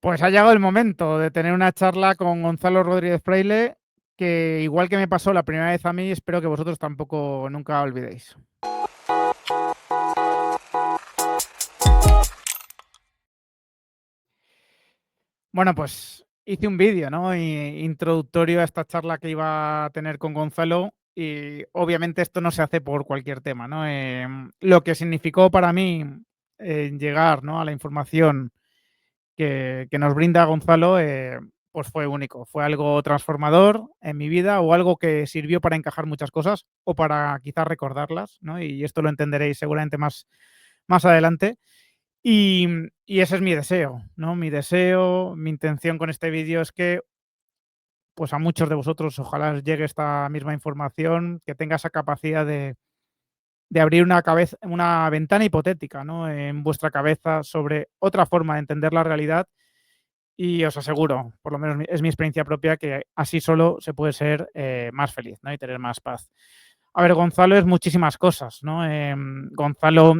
Pues ha llegado el momento de tener una charla con Gonzalo Rodríguez Fraile, que igual que me pasó la primera vez a mí, espero que vosotros tampoco nunca olvidéis. Bueno, pues hice un vídeo, ¿no? Introductorio a esta charla que iba a tener con Gonzalo y obviamente esto no se hace por cualquier tema, ¿no? Lo que significó para mí llegar, ¿no?, a la información que nos brinda Gonzalo, pues fue único. Fue algo transformador en mi vida o algo que sirvió para encajar muchas cosas o para quizás recordarlas, ¿no? Y esto lo entenderéis seguramente más adelante. Y ese es mi deseo, ¿no? Mi deseo, mi intención con este vídeo es que pues a muchos de vosotros ojalá os llegue esta misma información, que tenga esa capacidad de abrir una ventana hipotética, ¿no?, en vuestra cabeza sobre otra forma de entender la realidad. Y os aseguro, por lo menos es mi experiencia propia, que así solo se puede ser más feliz, ¿no?, y tener más paz. A ver, Gonzalo es muchísimas cosas, ¿no? Gonzalo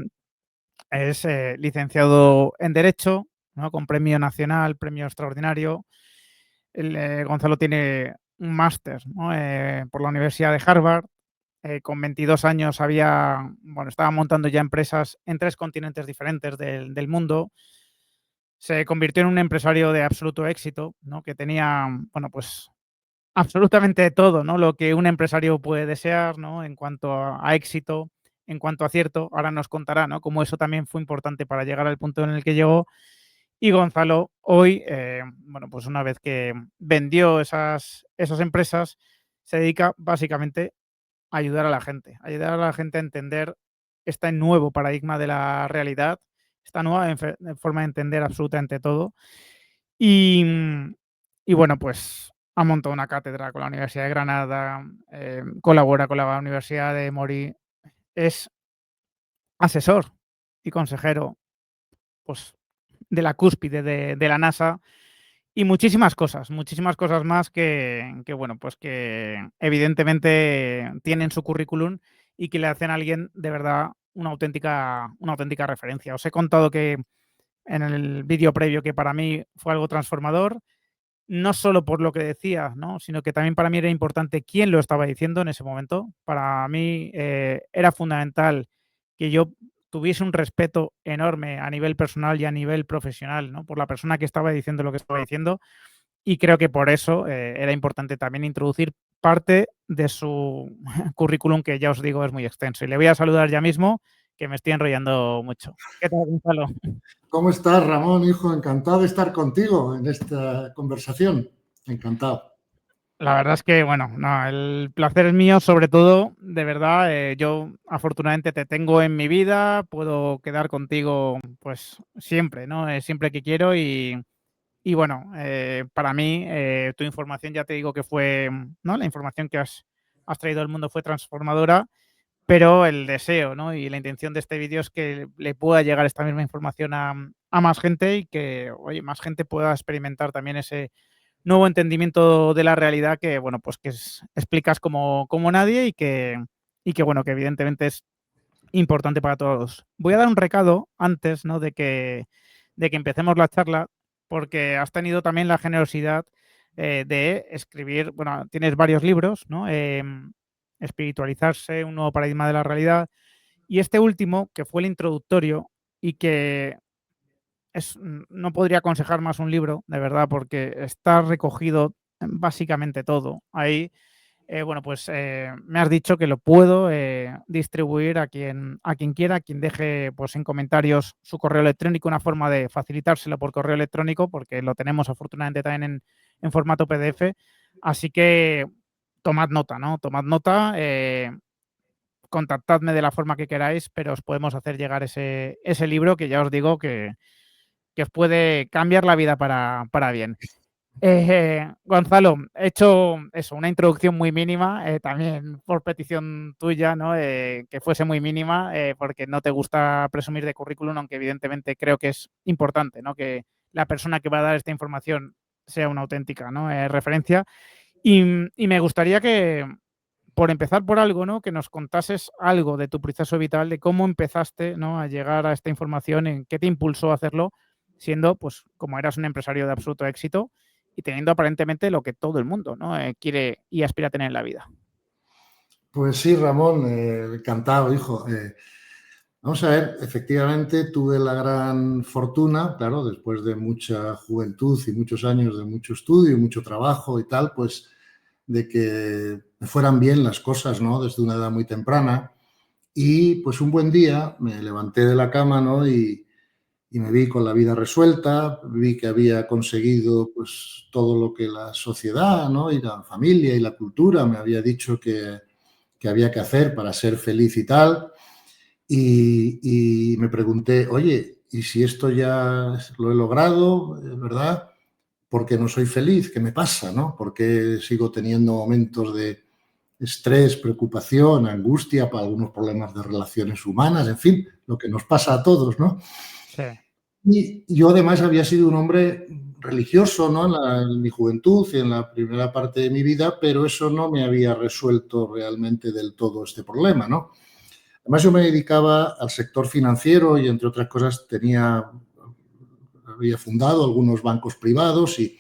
es licenciado en Derecho, ¿no?, con premio nacional, premio extraordinario. Gonzalo tiene un máster, ¿no?, por la Universidad de Harvard. Con 22 años estaba montando ya empresas en 3 continentes diferentes del mundo. Se convirtió en un empresario de absoluto éxito, ¿no?, que tenía, bueno, pues absolutamente todo, ¿no?, lo que un empresario puede desear, ¿no?, en cuanto a éxito, en cuanto a acierto. Ahora nos contará, ¿no?, cómo eso también fue importante para llegar al punto en el que llegó. Y Gonzalo hoy, bueno, pues una vez que vendió esas empresas, se dedica básicamente a ayudar a la gente a entender este nuevo paradigma de la realidad, esta nueva forma de entender absolutamente todo. Y, y bueno, pues ha montado una cátedra con la Universidad de Granada, colabora con la Universidad de Emory, es asesor y consejero, pues, de la cúspide de la NASA y muchísimas cosas más que, bueno, pues que evidentemente tienen su currículum y que le hacen a alguien de verdad una auténtica referencia. Os he contado que en el vídeo previo que para mí fue algo transformador, no solo por lo que decía, ¿no?, sino que también para mí era importante quién lo estaba diciendo en ese momento. Para mí era fundamental que yo tuviese un respeto enorme a nivel personal y a nivel profesional, ¿no?, por la persona que estaba diciendo lo que estaba diciendo. Y creo que por eso era importante también introducir parte de su currículum, que ya os digo es muy extenso. Y le voy a saludar ya mismo, que me estoy enrollando mucho. ¿Qué tal, Gonzalo? ¿Cómo estás, Ramón, hijo? Encantado de estar contigo en esta conversación. Encantado. La verdad es que, bueno, no, el placer es mío, sobre todo, de verdad, yo afortunadamente te tengo en mi vida, puedo quedar contigo, pues siempre, ¿no? Siempre que quiero y bueno, para mí, tu información ya te digo que fue, ¿no?, la información que has traído al mundo fue transformadora, pero el deseo, ¿no?, y la intención de este vídeo es que le pueda llegar esta misma información a más gente y que, oye, más gente pueda experimentar también ese nuevo entendimiento de la realidad que, bueno, pues que explicas como nadie y que, bueno, que evidentemente es importante para todos. Voy a dar un recado antes, ¿no?, de que empecemos la charla, porque has tenido también la generosidad de escribir, bueno, tienes varios libros, ¿no? Espiritualizarse, un nuevo paradigma de la realidad. Y este último, que fue el introductorio y que no podría aconsejar más un libro, de verdad, porque está recogido básicamente todo ahí. Bueno, pues me has dicho que lo puedo distribuir a quien quiera, a quien deje pues en comentarios su correo electrónico, una forma de facilitárselo por correo electrónico, porque lo tenemos afortunadamente también en formato PDF. Así que tomad nota, ¿no? Tomad nota, contactadme de la forma que queráis, pero os podemos hacer llegar ese libro que ya os digo que os puede cambiar la vida para bien. Gonzalo, he hecho eso, una introducción muy mínima, también por petición tuya, ¿no? Que fuese muy mínima, porque no te gusta presumir de currículum, aunque evidentemente creo que es importante, ¿no?, que la persona que va a dar esta información sea una auténtica, ¿no?, referencia. Y me gustaría que, por empezar por algo, ¿no?, que nos contases algo de tu proceso vital, de cómo empezaste, ¿no?, a llegar a esta información, en qué te impulsó a hacerlo siendo, pues, como eras un empresario de absoluto éxito y teniendo aparentemente lo que todo el mundo, ¿no? Quiere y aspira a tener en la vida. Pues sí, Ramón, encantado, hijo. Vamos a ver, efectivamente tuve la gran fortuna, claro, después de mucha juventud y muchos años de mucho estudio y mucho trabajo y tal, pues de que me fueran bien las cosas, ¿no? Desde una edad muy temprana. Y pues un buen día me levanté de la cama, ¿no? Y me vi con la vida resuelta, vi que había conseguido pues todo lo que la sociedad, ¿no? Y la familia y la cultura me había dicho que había que hacer para ser feliz y tal. Y me pregunté, oye, ¿y si esto ya lo he logrado, verdad? ¿Por qué no soy feliz? ¿Qué me pasa, no? ¿Por qué sigo teniendo momentos de estrés, preocupación, angustia para algunos problemas de relaciones humanas, en fin, lo que nos pasa a todos, ¿no? Sí. Y yo además había sido un hombre religioso, ¿no? En mi juventud y en la primera parte de mi vida, pero eso no me había resuelto realmente del todo este problema, ¿no? Además, yo me dedicaba al sector financiero y, entre otras cosas, había fundado algunos bancos privados y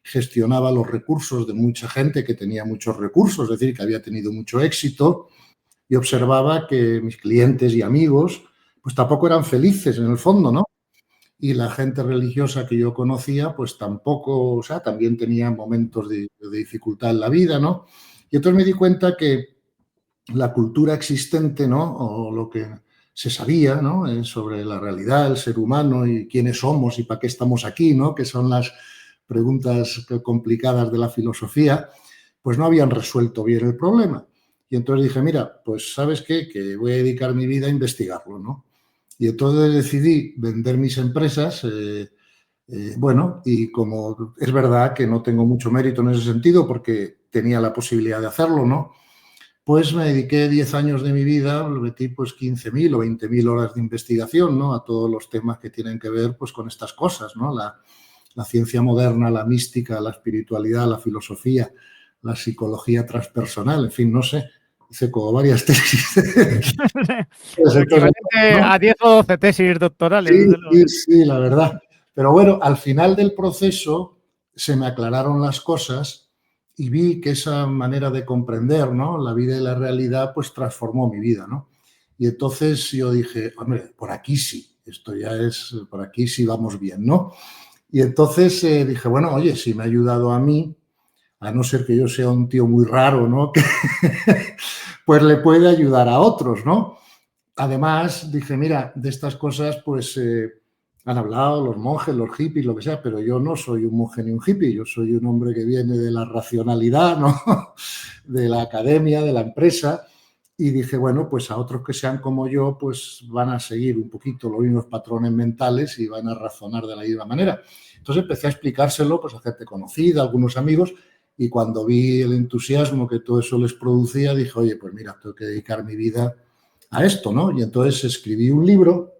gestionaba los recursos de mucha gente que tenía muchos recursos, es decir, que había tenido mucho éxito, y observaba que mis clientes y amigos pues tampoco eran felices en el fondo, ¿no? Y la gente religiosa que yo conocía pues tampoco, o sea, también tenía momentos de dificultad en la vida, ¿no? Y entonces me di cuenta que la cultura existente, ¿no? O lo que se sabía, ¿no? Sobre la realidad, el ser humano y quiénes somos y para qué estamos aquí, ¿no? Que son las preguntas complicadas de la filosofía, pues no habían resuelto bien el problema. Y entonces dije, mira, pues ¿sabes qué? Que voy a dedicar mi vida a investigarlo, ¿no? Y entonces decidí vender mis empresas, bueno, y como es verdad que no tengo mucho mérito en ese sentido porque tenía la posibilidad de hacerlo, ¿no? Pues me dediqué 10 años de mi vida, le metí pues 15.000 o 20.000 horas de investigación, ¿no? A todos los temas que tienen que ver pues con estas cosas, ¿no? La ciencia moderna, la mística, la espiritualidad, la filosofía, la psicología transpersonal, en fin, no sé, hice como varias tesis. Pues Lo entonces, equivalente ¿no? a 10 o 12 tesis doctorales, Sí, desde luego. sí, sí, la verdad. Pero bueno, al final del proceso se me aclararon las cosas y vi que esa manera de comprender, ¿no? La vida y la realidad, pues transformó mi vida, ¿no? Y entonces yo dije, hombre, por aquí sí, esto ya es, por aquí sí vamos bien, ¿no? Y entonces dije, bueno, oye, si me ha ayudado a mí, a no ser que yo sea un tío muy raro, ¿no? Pues le puede ayudar a otros, ¿no? Además, dije, mira, de estas cosas, pues han hablado los monjes, los hippies, lo que sea, pero yo no soy un monje ni un hippie, yo soy un hombre que viene de la racionalidad, ¿no? De la academia, de la empresa, y dije, bueno, pues a otros que sean como yo, pues van a seguir un poquito los mismos patrones mentales y van a razonar de la misma manera. Entonces empecé a explicárselo pues, a gente conocida, a algunos amigos, y cuando vi el entusiasmo que todo eso les producía, dije, oye, pues mira, tengo que dedicar mi vida a esto, ¿no? Y entonces escribí un libro,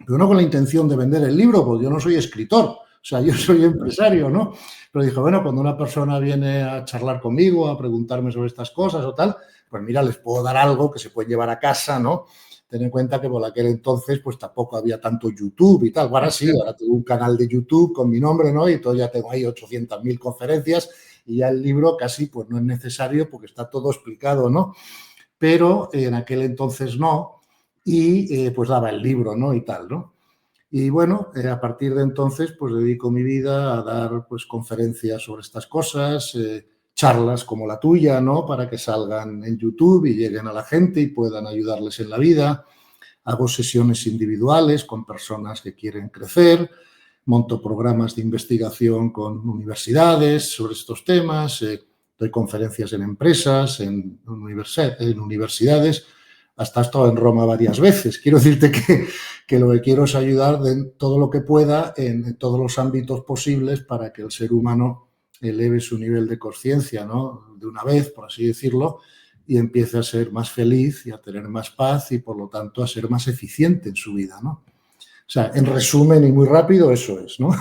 pero no con la intención de vender el libro, porque yo no soy escritor, o sea, yo soy empresario, ¿no? Pero dije, bueno, cuando una persona viene a charlar conmigo, a preguntarme sobre estas cosas o tal, pues mira, les puedo dar algo que se pueden llevar a casa, ¿no? Ten en cuenta que por aquel entonces pues tampoco había tanto YouTube y tal. Ahora sí, ahora tengo un canal de YouTube con mi nombre, ¿no? Y todo, ya tengo ahí 800.000 conferencias y ya el libro casi pues no es necesario porque está todo explicado, ¿no? Pero en aquel entonces no, y pues daba el libro, ¿no? Y tal, ¿no? Y bueno, a partir de entonces, pues dedico mi vida a dar pues conferencias sobre estas cosas, charlas como la tuya, ¿no? Para que salgan en YouTube y lleguen a la gente y puedan ayudarles en la vida. Hago sesiones individuales con personas que quieren crecer, monto programas de investigación con universidades sobre estos temas, doy conferencias en empresas, en universidades, hasta he estado en Roma varias veces. Quiero decirte que lo que quiero es ayudar de todo lo que pueda en todos los ámbitos posibles para que el ser humano eleve su nivel de conciencia, ¿no? De una vez, por así decirlo, y empiece a ser más feliz y a tener más paz y, por lo tanto, a ser más eficiente en su vida, ¿no? O sea, en resumen y muy rápido, eso es, ¿no?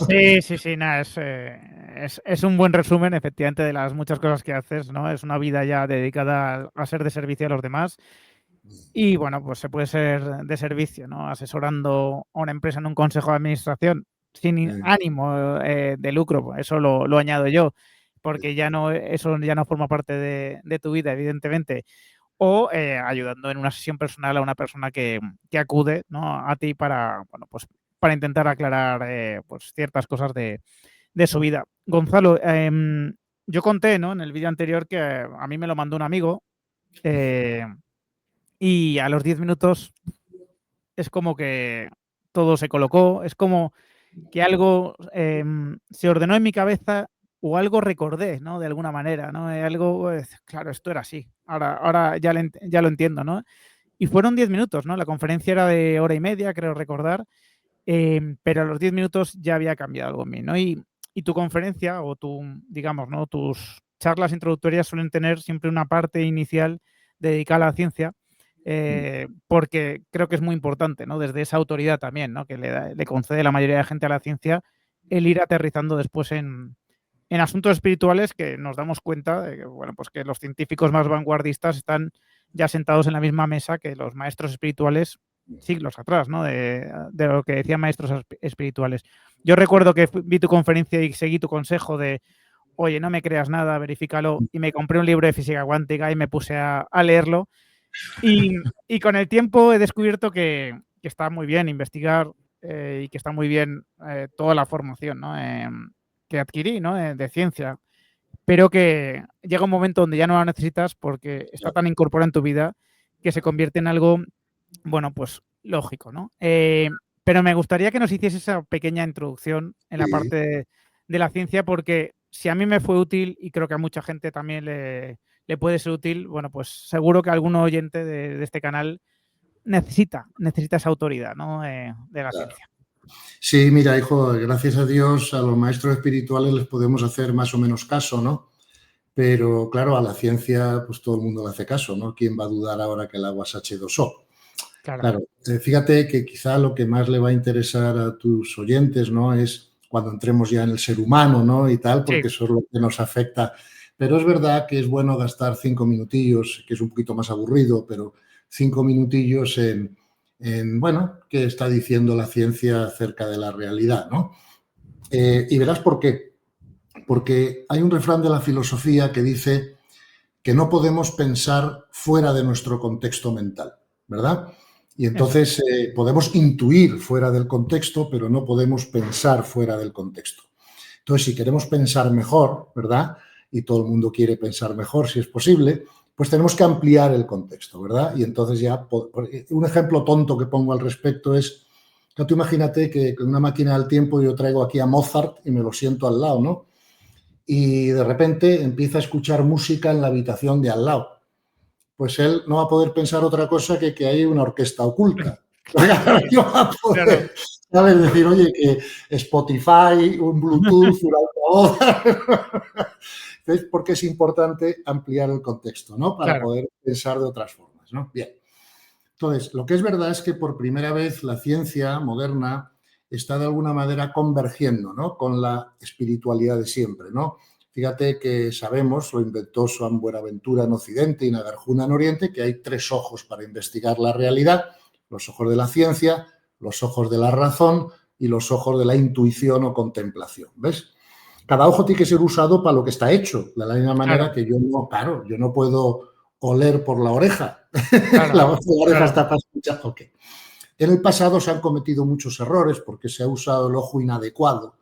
Sí, sí, sí, nada, es un buen resumen, efectivamente, de las muchas cosas que haces, ¿no? Es una vida ya dedicada a ser de servicio a los demás. Y bueno, pues se puede ser de servicio, ¿no? Asesorando a una empresa en un consejo de administración sin ánimo de lucro, pues eso lo añado yo, porque ya no, eso ya no forma parte de tu vida, evidentemente. O ayudando en una sesión personal a una persona que acude, ¿no?, a ti para, bueno, pues para intentar aclarar pues ciertas cosas de su vida. Gonzalo, yo conté, ¿no?, en el vídeo anterior que a mí me lo mandó un amigo y a los 10 minutos es como que todo se colocó, es como que algo se ordenó en mi cabeza o algo recordé, ¿no?, de alguna manera, ¿no? Algo, pues, claro, esto era así, ahora ya lo entiendo, ¿no? Y fueron 10 minutos, ¿no? La conferencia era de hora y media, creo recordar, pero a los 10 minutos ya había cambiado algo en mí, ¿no? Y tu conferencia o tu, digamos, ¿no?, tus charlas introductorias suelen tener siempre una parte inicial dedicada a la ciencia, porque creo que es muy importante, ¿no? Desde esa autoridad también, ¿no?, que le concede la mayoría de gente a la ciencia, el ir aterrizando después en asuntos espirituales que nos damos cuenta de que, bueno, pues que los científicos más vanguardistas están ya sentados en la misma mesa que los maestros espirituales siglos atrás, ¿no? De lo que decían maestros espirituales. Yo recuerdo que vi tu conferencia y seguí tu consejo de, oye, no me creas nada, verifícalo, y me compré un libro de física cuántica y me puse a leerlo. Y con el tiempo he descubierto que está muy bien investigar y que está muy bien toda la formación, ¿no?, que adquirí, ¿no?, de ciencia, pero que llega un momento donde ya no la necesitas porque está tan incorporada en tu vida que se convierte en algo, bueno, pues lógico, ¿no? Pero me gustaría que nos hiciese esa pequeña introducción en la Sí. parte de la ciencia, porque si a mí me fue útil y creo que a mucha gente también le puede ser útil, bueno, pues seguro que algún oyente de este canal necesita esa autoridad, ¿no?, de la Claro. ciencia. Sí, mira, hijo, gracias a Dios a los maestros espirituales les podemos hacer más o menos caso, ¿no? Pero claro, a la ciencia pues todo el mundo le hace caso, ¿no? ¿Quién va a dudar ahora que el agua es H2O? Claro. Claro, fíjate que quizá lo que más le va a interesar a tus oyentes, ¿no?, es cuando entremos ya en el ser humano, ¿no?, y tal, Sí, porque eso es lo que nos afecta. Pero es verdad que es bueno gastar 5 minutillos, que es un poquito más aburrido, pero 5 minutillos bueno, qué está diciendo la ciencia acerca de la realidad, ¿no? Y verás por qué. Porque hay un refrán de la filosofía que dice que no podemos pensar fuera de nuestro contexto mental, ¿verdad? Y eso es. entonces podemos intuir fuera del contexto, pero no podemos pensar fuera del contexto. Entonces, si queremos pensar mejor, ¿verdad? Y todo el mundo quiere pensar mejor si es posible, pues tenemos que ampliar el contexto, ¿verdad? Y entonces ya, un ejemplo tonto que pongo al respecto es, que tú imagínate que con una máquina del tiempo yo traigo aquí a Mozart y me lo siento al lado, ¿no? Y de repente empieza a escuchar música en la habitación de al lado. Pues él no va a poder pensar otra cosa que hay una orquesta oculta. No va a Claro, poder, ¿sabes? Decir, oye, que Spotify, un Bluetooth, un altavoz. ¿Ves? Porque es importante ampliar el contexto, ¿no? Para claro, poder pensar de otras formas, ¿no? Bien. Entonces, lo que es verdad es que por primera vez la ciencia moderna está de alguna manera convergiendo, ¿no?, con la espiritualidad de siempre, ¿no? Fíjate que sabemos, lo inventó San Buenaventura en Occidente y Nagarjuna en Oriente, que hay 3 ojos para investigar la realidad: los ojos de la ciencia, los ojos de la razón y los ojos de la intuición o contemplación, ¿ves? Cada ojo tiene que ser usado para lo que está hecho, de la misma claro, manera que yo no, claro, yo no puedo oler por la oreja. claro, La oreja claro, está para escuchar. Ok. En el pasado se han cometido muchos errores porque se ha usado el ojo inadecuado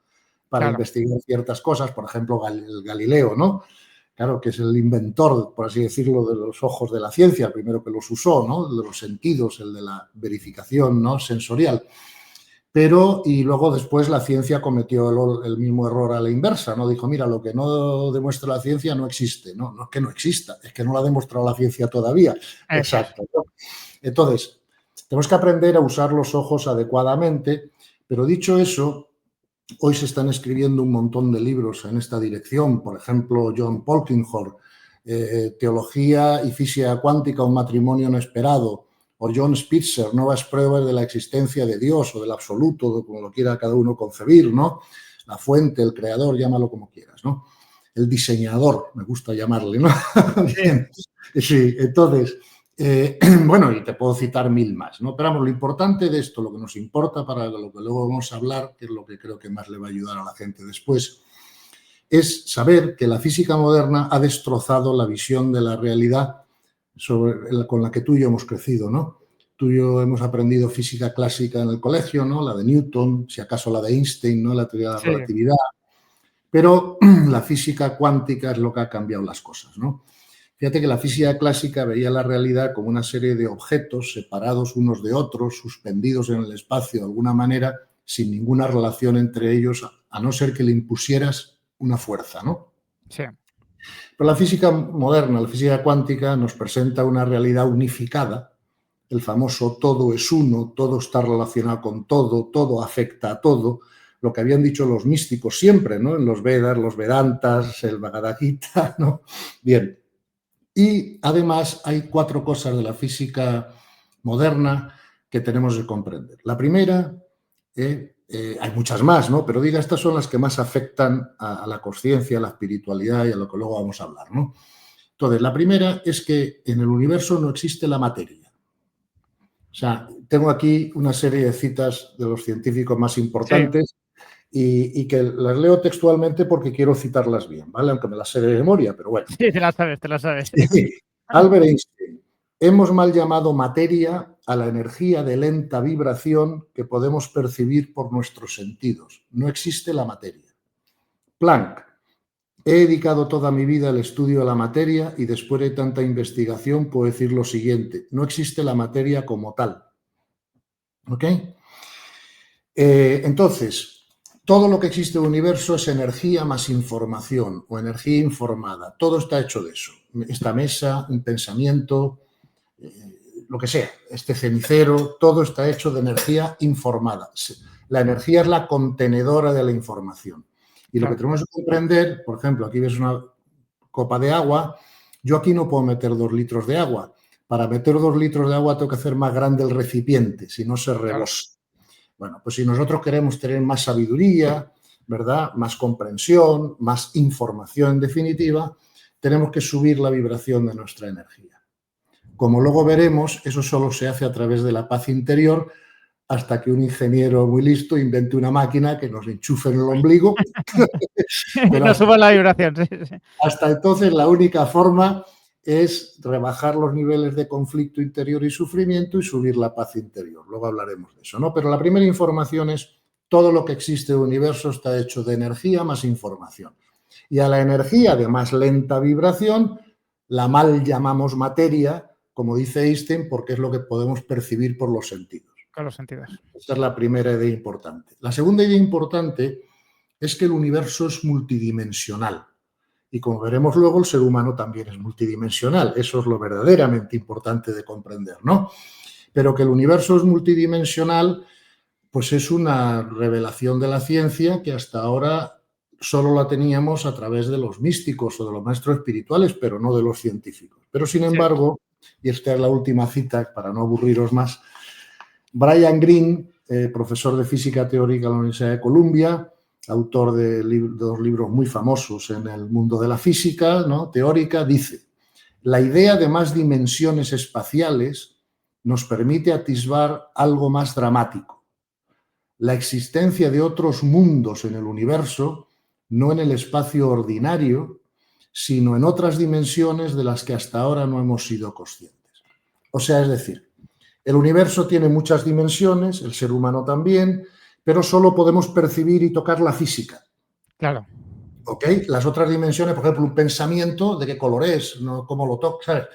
para claro, investigar ciertas cosas, por ejemplo, el Galileo, ¿no? Claro, que es el inventor, por así decirlo, de los ojos de la ciencia, el primero que los usó, ¿no? El de los sentidos, el de la verificación, ¿no?, sensorial. Pero, y luego después la ciencia cometió el mismo error a la inversa, ¿no? Dijo, mira, lo que no demuestra la ciencia no existe. No, no es que no exista, es que no lo ha demostrado la ciencia todavía. eso es. Exacto, ¿no? Entonces, tenemos que aprender a usar los ojos adecuadamente, pero dicho eso, hoy se están escribiendo un montón de libros en esta dirección, por ejemplo, John Polkinghorne, Teología y Física Cuántica, un matrimonio inesperado, o John Spitzer, Nuevas pruebas de la existencia de Dios o del absoluto, como lo quiera cada uno concebir, ¿no? La fuente, el creador, llámalo como quieras, ¿no? El diseñador, me gusta llamarle, ¿no? Sí, Bien. Sí, entonces, Bueno, y te puedo citar mil más, ¿no? Pero vamos, lo importante de esto, lo que nos importa para lo que luego vamos a hablar, que es lo que creo que más le va a ayudar a la gente después, es saber que la física moderna ha destrozado la visión de la realidad con la que tú y yo hemos crecido, ¿no? Tú y yo hemos aprendido física clásica en el colegio, ¿no? La de Newton, si acaso la de Einstein, ¿no? La teoría de la Sí, relatividad. Pero la física cuántica es lo que ha cambiado las cosas, ¿no? Fíjate que la física clásica veía la realidad como una serie de objetos separados unos de otros, suspendidos en el espacio de alguna manera, sin ninguna relación entre ellos, a no ser que le impusieras una fuerza, ¿no? sí. Pero la física moderna, la física cuántica, nos presenta una realidad unificada, el famoso todo es uno, todo está relacionado con todo, todo afecta a todo, lo que habían dicho los místicos siempre, ¿no? En los Vedas, los Vedantas, el Bhagavad Gita, ¿no? Bien. Y además hay 4 cosas de la física moderna que tenemos que comprender. La primera, hay muchas más, ¿no? Pero diga, estas son las que más afectan a la conciencia, a la espiritualidad y a lo que luego vamos a hablar, ¿no? Entonces, la primera es que en el universo no existe la materia. O sea, tengo aquí una serie de citas de los científicos más Sí, importantes y que las leo textualmente porque quiero citarlas bien, ¿vale? Aunque me las sé de memoria, pero bueno. sí, te la sabes, te la sabes. Albert Einstein, hemos mal llamado materia a la energía de lenta vibración que podemos percibir por nuestros sentidos. No existe la materia. Planck, he dedicado toda mi vida al estudio de la materia y después de tanta investigación puedo decir lo siguiente, no existe la materia como tal. ¿Ok? Entonces, todo lo que existe en el universo es energía más información o energía informada. Todo está hecho de eso. Esta mesa, un pensamiento, lo que sea, este cenicero, todo está hecho de energía informada. La energía es la contenedora de la información. Y lo que Claro, tenemos que comprender, por ejemplo, aquí ves una copa de agua, yo aquí no puedo meter 2 litros de agua. Para meter 2 litros de agua tengo que hacer más grande el recipiente, si no se claro. rebosa. Bueno, pues si nosotros queremos tener más sabiduría, ¿verdad? Más comprensión, más información en definitiva, tenemos que subir la vibración de nuestra energía. Como luego veremos, eso solo se hace a través de la paz interior hasta que un ingeniero muy listo invente una máquina que nos enchufe en el ombligo. Pero No suba la vibración, sí, sí. hasta entonces la única forma es rebajar los niveles de conflicto interior y sufrimiento y subir la paz interior. Luego hablaremos de eso, ¿no? Pero la primera información es todo lo que existe en el universo está hecho de energía más información. Y a la energía de más lenta vibración la mal llamamos materia, como dice Einstein, porque es lo que podemos percibir por los sentidos. Con los sentidos. Esta es la primera idea importante. La segunda idea importante es que el universo es multidimensional. Y como veremos luego, el ser humano también es multidimensional. Eso es lo verdaderamente importante de comprender, ¿no? Pero que el universo es multidimensional, pues es una revelación de la ciencia que hasta ahora solo la teníamos a través de los místicos o de los maestros espirituales, pero no de los científicos. Pero sin Sí, embargo, y esta es la última cita para no aburriros más, Brian Greene, profesor de física teórica en la Universidad de Columbia, autor de 2 libros muy famosos en el mundo de la física, ¿no? Teórica, dice, la idea de más dimensiones espaciales nos permite atisbar algo más dramático, la existencia de otros mundos en el universo, no en el espacio ordinario, sino en otras dimensiones de las que hasta ahora no hemos sido conscientes. O sea, es decir, el universo tiene muchas dimensiones, el ser humano también, pero solo podemos percibir y tocar la física. claro. ¿Ok? Las otras dimensiones, por ejemplo, un pensamiento, ¿de qué color es? No, ¿cómo lo tocas?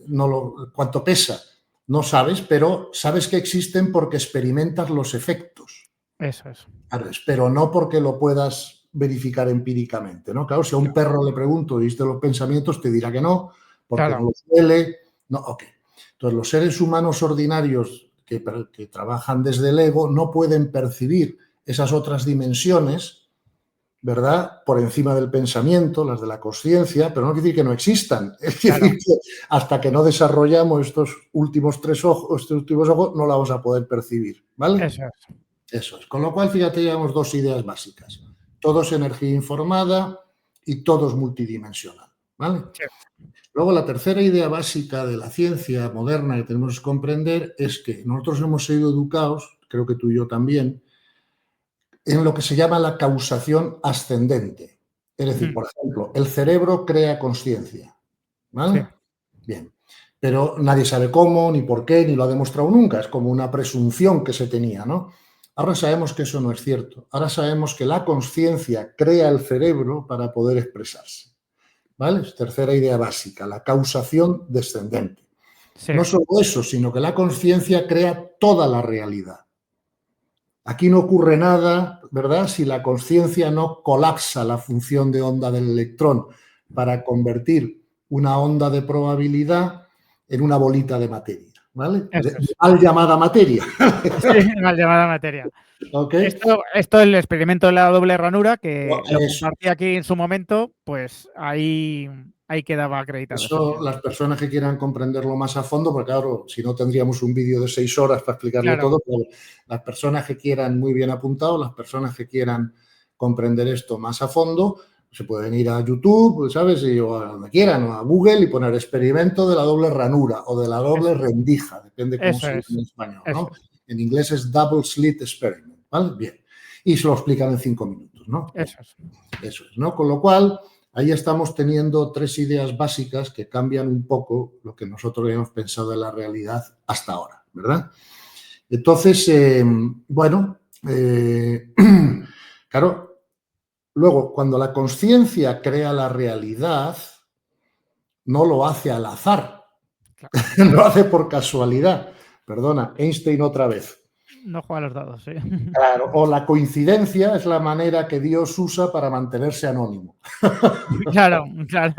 No ¿cuánto pesa? No sabes, pero sabes que existen porque experimentas los efectos. Eso es. ¿Sabes? Pero no porque lo puedas verificar empíricamente, ¿no? Claro, si a un Claro, perro le pregunto, ¿viste los pensamientos? Te dirá que no, porque no claro. los huele. No, ok. Entonces, los seres humanos ordinarios que trabajan desde el ego no pueden percibir esas otras dimensiones, ¿verdad? Por encima del pensamiento, las de la conciencia, pero no quiere decir que no existan. Es Claro. decir, que hasta que no desarrollamos estos últimos 3 ojos, estos últimos ojos, no la vamos a poder percibir, ¿vale? Eso es. Eso es. Con lo cual, fíjate, llevamos 2 ideas básicas. Todo es energía informada y todo es multidimensional. ¿vale? Sí. Luego, la tercera idea básica de la ciencia moderna que tenemos que comprender es que nosotros hemos sido educados, creo que tú y yo también, en lo que se llama la causación ascendente. Es decir, por ejemplo, el cerebro crea conciencia, Sí. ¿vale? Bien. Pero nadie sabe cómo, ni por qué, ni lo ha demostrado nunca. Es como una presunción que se tenía, ¿no? Ahora sabemos que eso no es cierto. Ahora sabemos que la conciencia crea el cerebro para poder expresarse, ¿vale? Es tercera idea básica, la causación descendente. Sí. No solo eso, sino que la conciencia crea toda la realidad. Aquí no ocurre nada, ¿verdad?, si la conciencia no colapsa la función de onda del electrón para convertir una onda de probabilidad en una bolita de materia, ¿vale? Eso es. Mal llamada materia. Sí, mal llamada materia. ¿Ok? Esto el experimento de la doble ranura, que lo Eso. compartí aquí en su momento, pues ahí quedaba acreditado. Eso, las personas que quieran comprenderlo más a fondo, porque claro, si no tendríamos un vídeo de 6 horas para explicarlo Claro. todo, pero las personas que quieran muy bien apuntado, las personas que quieran comprender esto más a fondo, se pueden ir a YouTube, ¿sabes? O a donde quieran, o a Google y poner experimento de la doble ranura o de la doble rendija, depende cómo Eso se diga es. en español, Eso ¿no? es. En inglés es double slit experiment, ¿vale? Bien. Y se lo explican en 5 minutos, ¿no? Bien. Eso es. Eso es, ¿no? Con lo cual, ahí estamos teniendo 3 ideas básicas que cambian un poco lo que nosotros habíamos pensado de la realidad hasta ahora, ¿verdad? Entonces, bueno, claro, luego, cuando la conciencia crea la realidad, no lo hace al azar, Claro. lo hace por casualidad. Perdona, Einstein otra vez. No juega a los dados, sí. Claro, o la coincidencia es la manera que Dios usa para mantenerse anónimo. Claro, claro.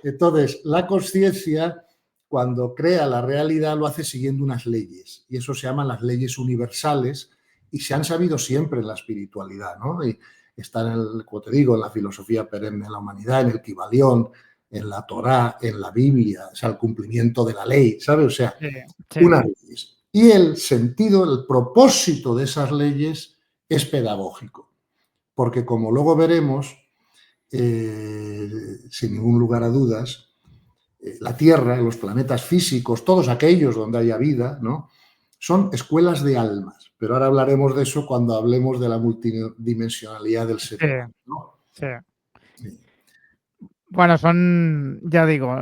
Entonces, la conciencia, cuando crea la realidad, lo hace siguiendo unas leyes. Y eso se llaman las leyes universales y se han sabido siempre en la espiritualidad, ¿no? Y están, como te digo, en la filosofía perenne de la humanidad, en el Kibalión, en la Torá, en la Biblia, o sea, el cumplimiento de la ley, ¿sabes? O sea, Sí, sí. unas leyes. Y el sentido, el propósito de esas leyes es pedagógico. Porque como luego veremos, sin ningún lugar a dudas, la Tierra, los planetas físicos, todos aquellos donde haya vida, ¿no?, son escuelas de almas. Pero ahora hablaremos de eso cuando hablemos de la multidimensionalidad del ser humano, ¿no? Sí. Bueno, son, ya digo,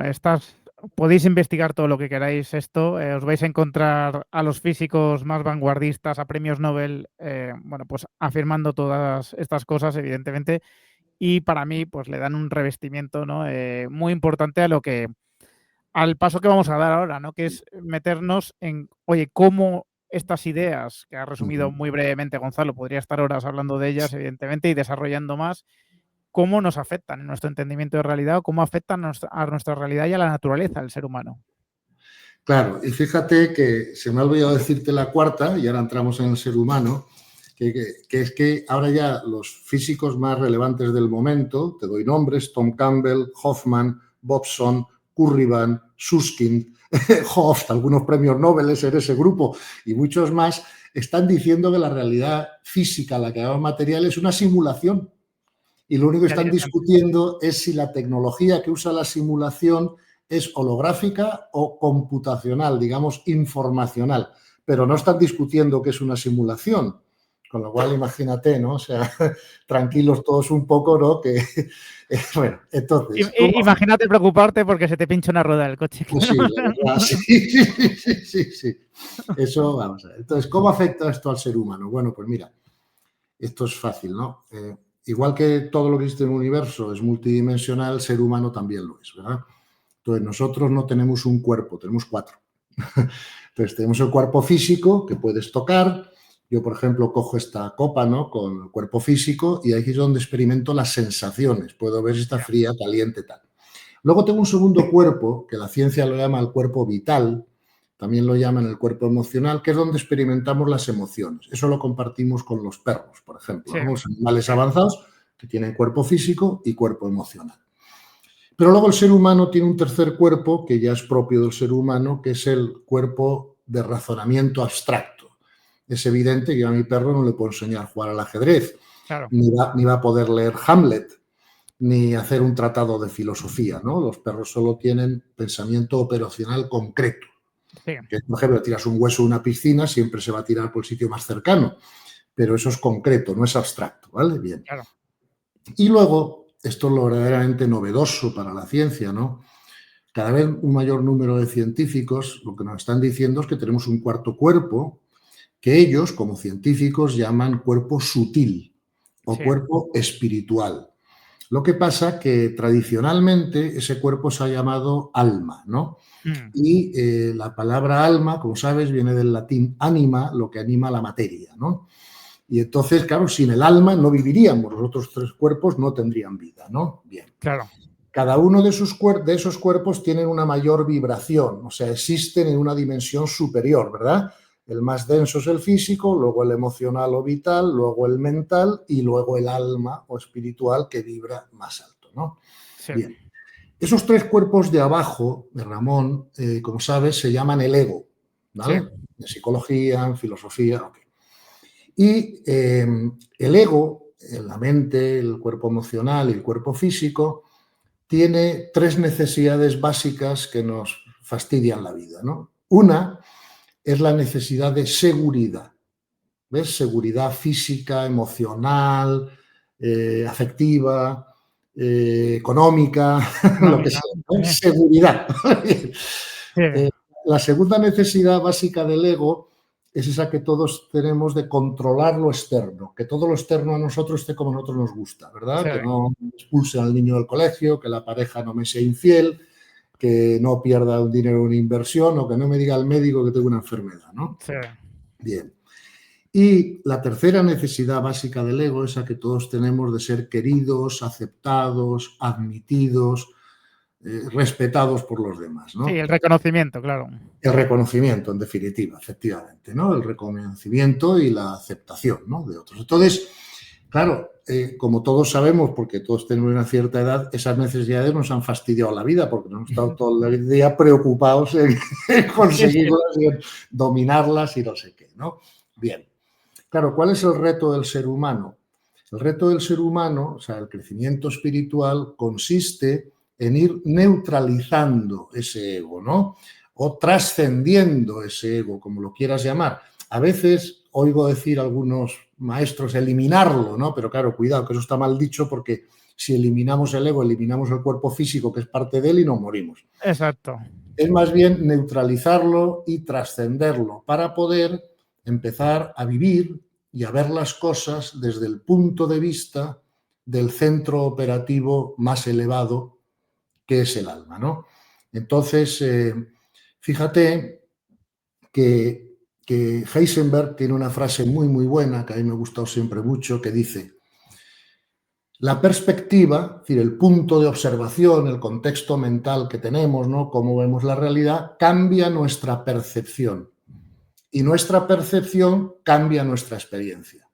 podéis investigar todo lo que queráis esto, os vais a encontrar a los físicos más vanguardistas, a premios Nobel, bueno, pues afirmando todas estas cosas, evidentemente, y para mí, pues le dan un revestimiento, ¿no?, muy importante al paso que vamos a dar ahora, ¿no?, que es meternos en, oye, cómo estas ideas, que ha resumido muy brevemente Gonzalo, podría estar horas hablando de ellas, evidentemente, y desarrollando más, cómo nos afectan en nuestro entendimiento de realidad o cómo afectan a nuestra realidad y a la naturaleza del ser humano. Claro, y fíjate que se me ha olvidado decirte la cuarta, y ahora entramos en el ser humano, que es que ahora ya los físicos más relevantes del momento, te doy nombres, Tom Campbell, Hoffman, Bobson, Currivan, Susskind, Hooft, algunos premios Nobel en ese grupo y muchos más, están diciendo que la realidad física, la que llamamos material, es una simulación. Y lo único que están discutiendo es si la tecnología que usa la simulación es holográfica o computacional, digamos, informacional. Pero no están discutiendo que es una simulación. Con lo cual, imagínate, ¿no? O sea, tranquilos todos un poco, ¿no? Que, bueno, entonces... Imagínate preocuparte porque se te pincha una rueda del coche. Pues sí, la verdad, sí. Eso, vamos a ver. Entonces, ¿cómo afecta esto al ser humano? Bueno, pues mira, esto es fácil, ¿no? Igual que todo lo que existe en el universo es multidimensional, el ser humano también lo es, ¿verdad? Entonces, nosotros no tenemos un cuerpo, tenemos 4. Entonces, tenemos el cuerpo físico que puedes tocar. Yo, por ejemplo, cojo esta copa, ¿no?, con el cuerpo físico y ahí es donde experimento las sensaciones. Puedo ver si está fría, caliente, tal. Luego tengo un segundo cuerpo, que la ciencia lo llama el cuerpo vital, también lo llaman el cuerpo emocional, que es donde experimentamos las emociones. Eso lo compartimos con los perros, por ejemplo, ¿no? Los animales avanzados que tienen cuerpo físico y cuerpo emocional. Pero luego el ser humano tiene un tercer cuerpo que ya es propio del ser humano, que es el cuerpo de razonamiento abstracto. Es evidente que yo a mi perro no le puedo enseñar a jugar al ajedrez, Claro. ni va a poder leer Hamlet, ni hacer un tratado de filosofía, ¿no? Los perros solo tienen pensamiento operacional concreto. Sí, Que, por ejemplo, tiras un hueso a una piscina, siempre se va a tirar por el sitio más cercano, pero eso es concreto, no es abstracto, ¿vale? Bien. claro. Y luego, esto es lo verdaderamente novedoso para la ciencia, ¿no? Cada vez un mayor número de científicos lo que nos están diciendo es que tenemos un cuarto cuerpo que ellos, como científicos, llaman cuerpo sutil o Sí. cuerpo espiritual. Lo que pasa que tradicionalmente ese cuerpo se ha llamado alma, ¿no? Mm, Y la palabra alma, como sabes, viene del latín anima, lo que anima la materia, ¿no? Y entonces, claro, sin el alma no viviríamos, los otros tres cuerpos no tendrían vida, ¿no? Bien. claro. Cada uno de esos cuerpos tiene una mayor vibración, o sea, existen en una dimensión superior, ¿verdad? El más denso es el físico, luego el emocional o vital, luego el mental y luego el alma o espiritual que vibra más alto, ¿no? Sí, Bien. Esos tres cuerpos de abajo, de Ramón, como sabes, se llaman el ego, sí, ¿vale? En psicología, en filosofía, ok. Y el ego, la mente, el cuerpo emocional y el cuerpo físico, tiene tres necesidades básicas que nos fastidian la vida, ¿no? Una es la necesidad de seguridad, ¿ves? Seguridad física, emocional, afectiva, económica, lo que económica. sea, ¿no? Sí, Seguridad. sí, Eh, la segunda necesidad básica del ego es esa que todos tenemos de controlar lo externo, que todo lo externo a nosotros esté como a nosotros nos gusta, sí, ¿verdad? Que no expulsen al niño del colegio, que la pareja no me sea infiel, que no pierda un dinero en una inversión o que no me diga el médico que tengo una enfermedad, ¿no? sí, Bien. Y la tercera necesidad básica del ego es la que todos tenemos de ser queridos, aceptados, admitidos, respetados por los demás, sí, ¿no? el reconocimiento, claro. El reconocimiento, en definitiva, efectivamente, ¿no? El reconocimiento y la aceptación, ¿no? De otros. Entonces, claro, como todos sabemos, porque todos tenemos una cierta edad, esas necesidades nos han fastidiado la vida porque nos hemos estado todo el día preocupados en Sí, sí, conseguirlas y en dominarlas y no sé qué, ¿no? Bien. Claro, ¿cuál es el reto del ser humano? El reto del ser humano, o sea, el crecimiento espiritual, consiste en ir neutralizando ese ego, ¿no? O trascendiendo ese ego, como lo quieras llamar. A veces oigo decir a algunos maestros eliminarlo, ¿no? Pero claro, cuidado, que eso está mal dicho porque si eliminamos el ego, eliminamos el cuerpo físico que es parte de él y nos morimos. exacto. Es más bien neutralizarlo y trascenderlo para poder empezar a vivir y a ver las cosas desde el punto de vista del centro operativo más elevado que es el alma, ¿no? Entonces, fíjate que Heisenberg tiene una frase muy, muy buena que a mí me ha gustado siempre mucho, que dice, la perspectiva, es decir, el punto de observación, el contexto mental que tenemos, ¿no? Cómo vemos la realidad, cambia nuestra percepción. Y nuestra percepción cambia nuestra experiencia.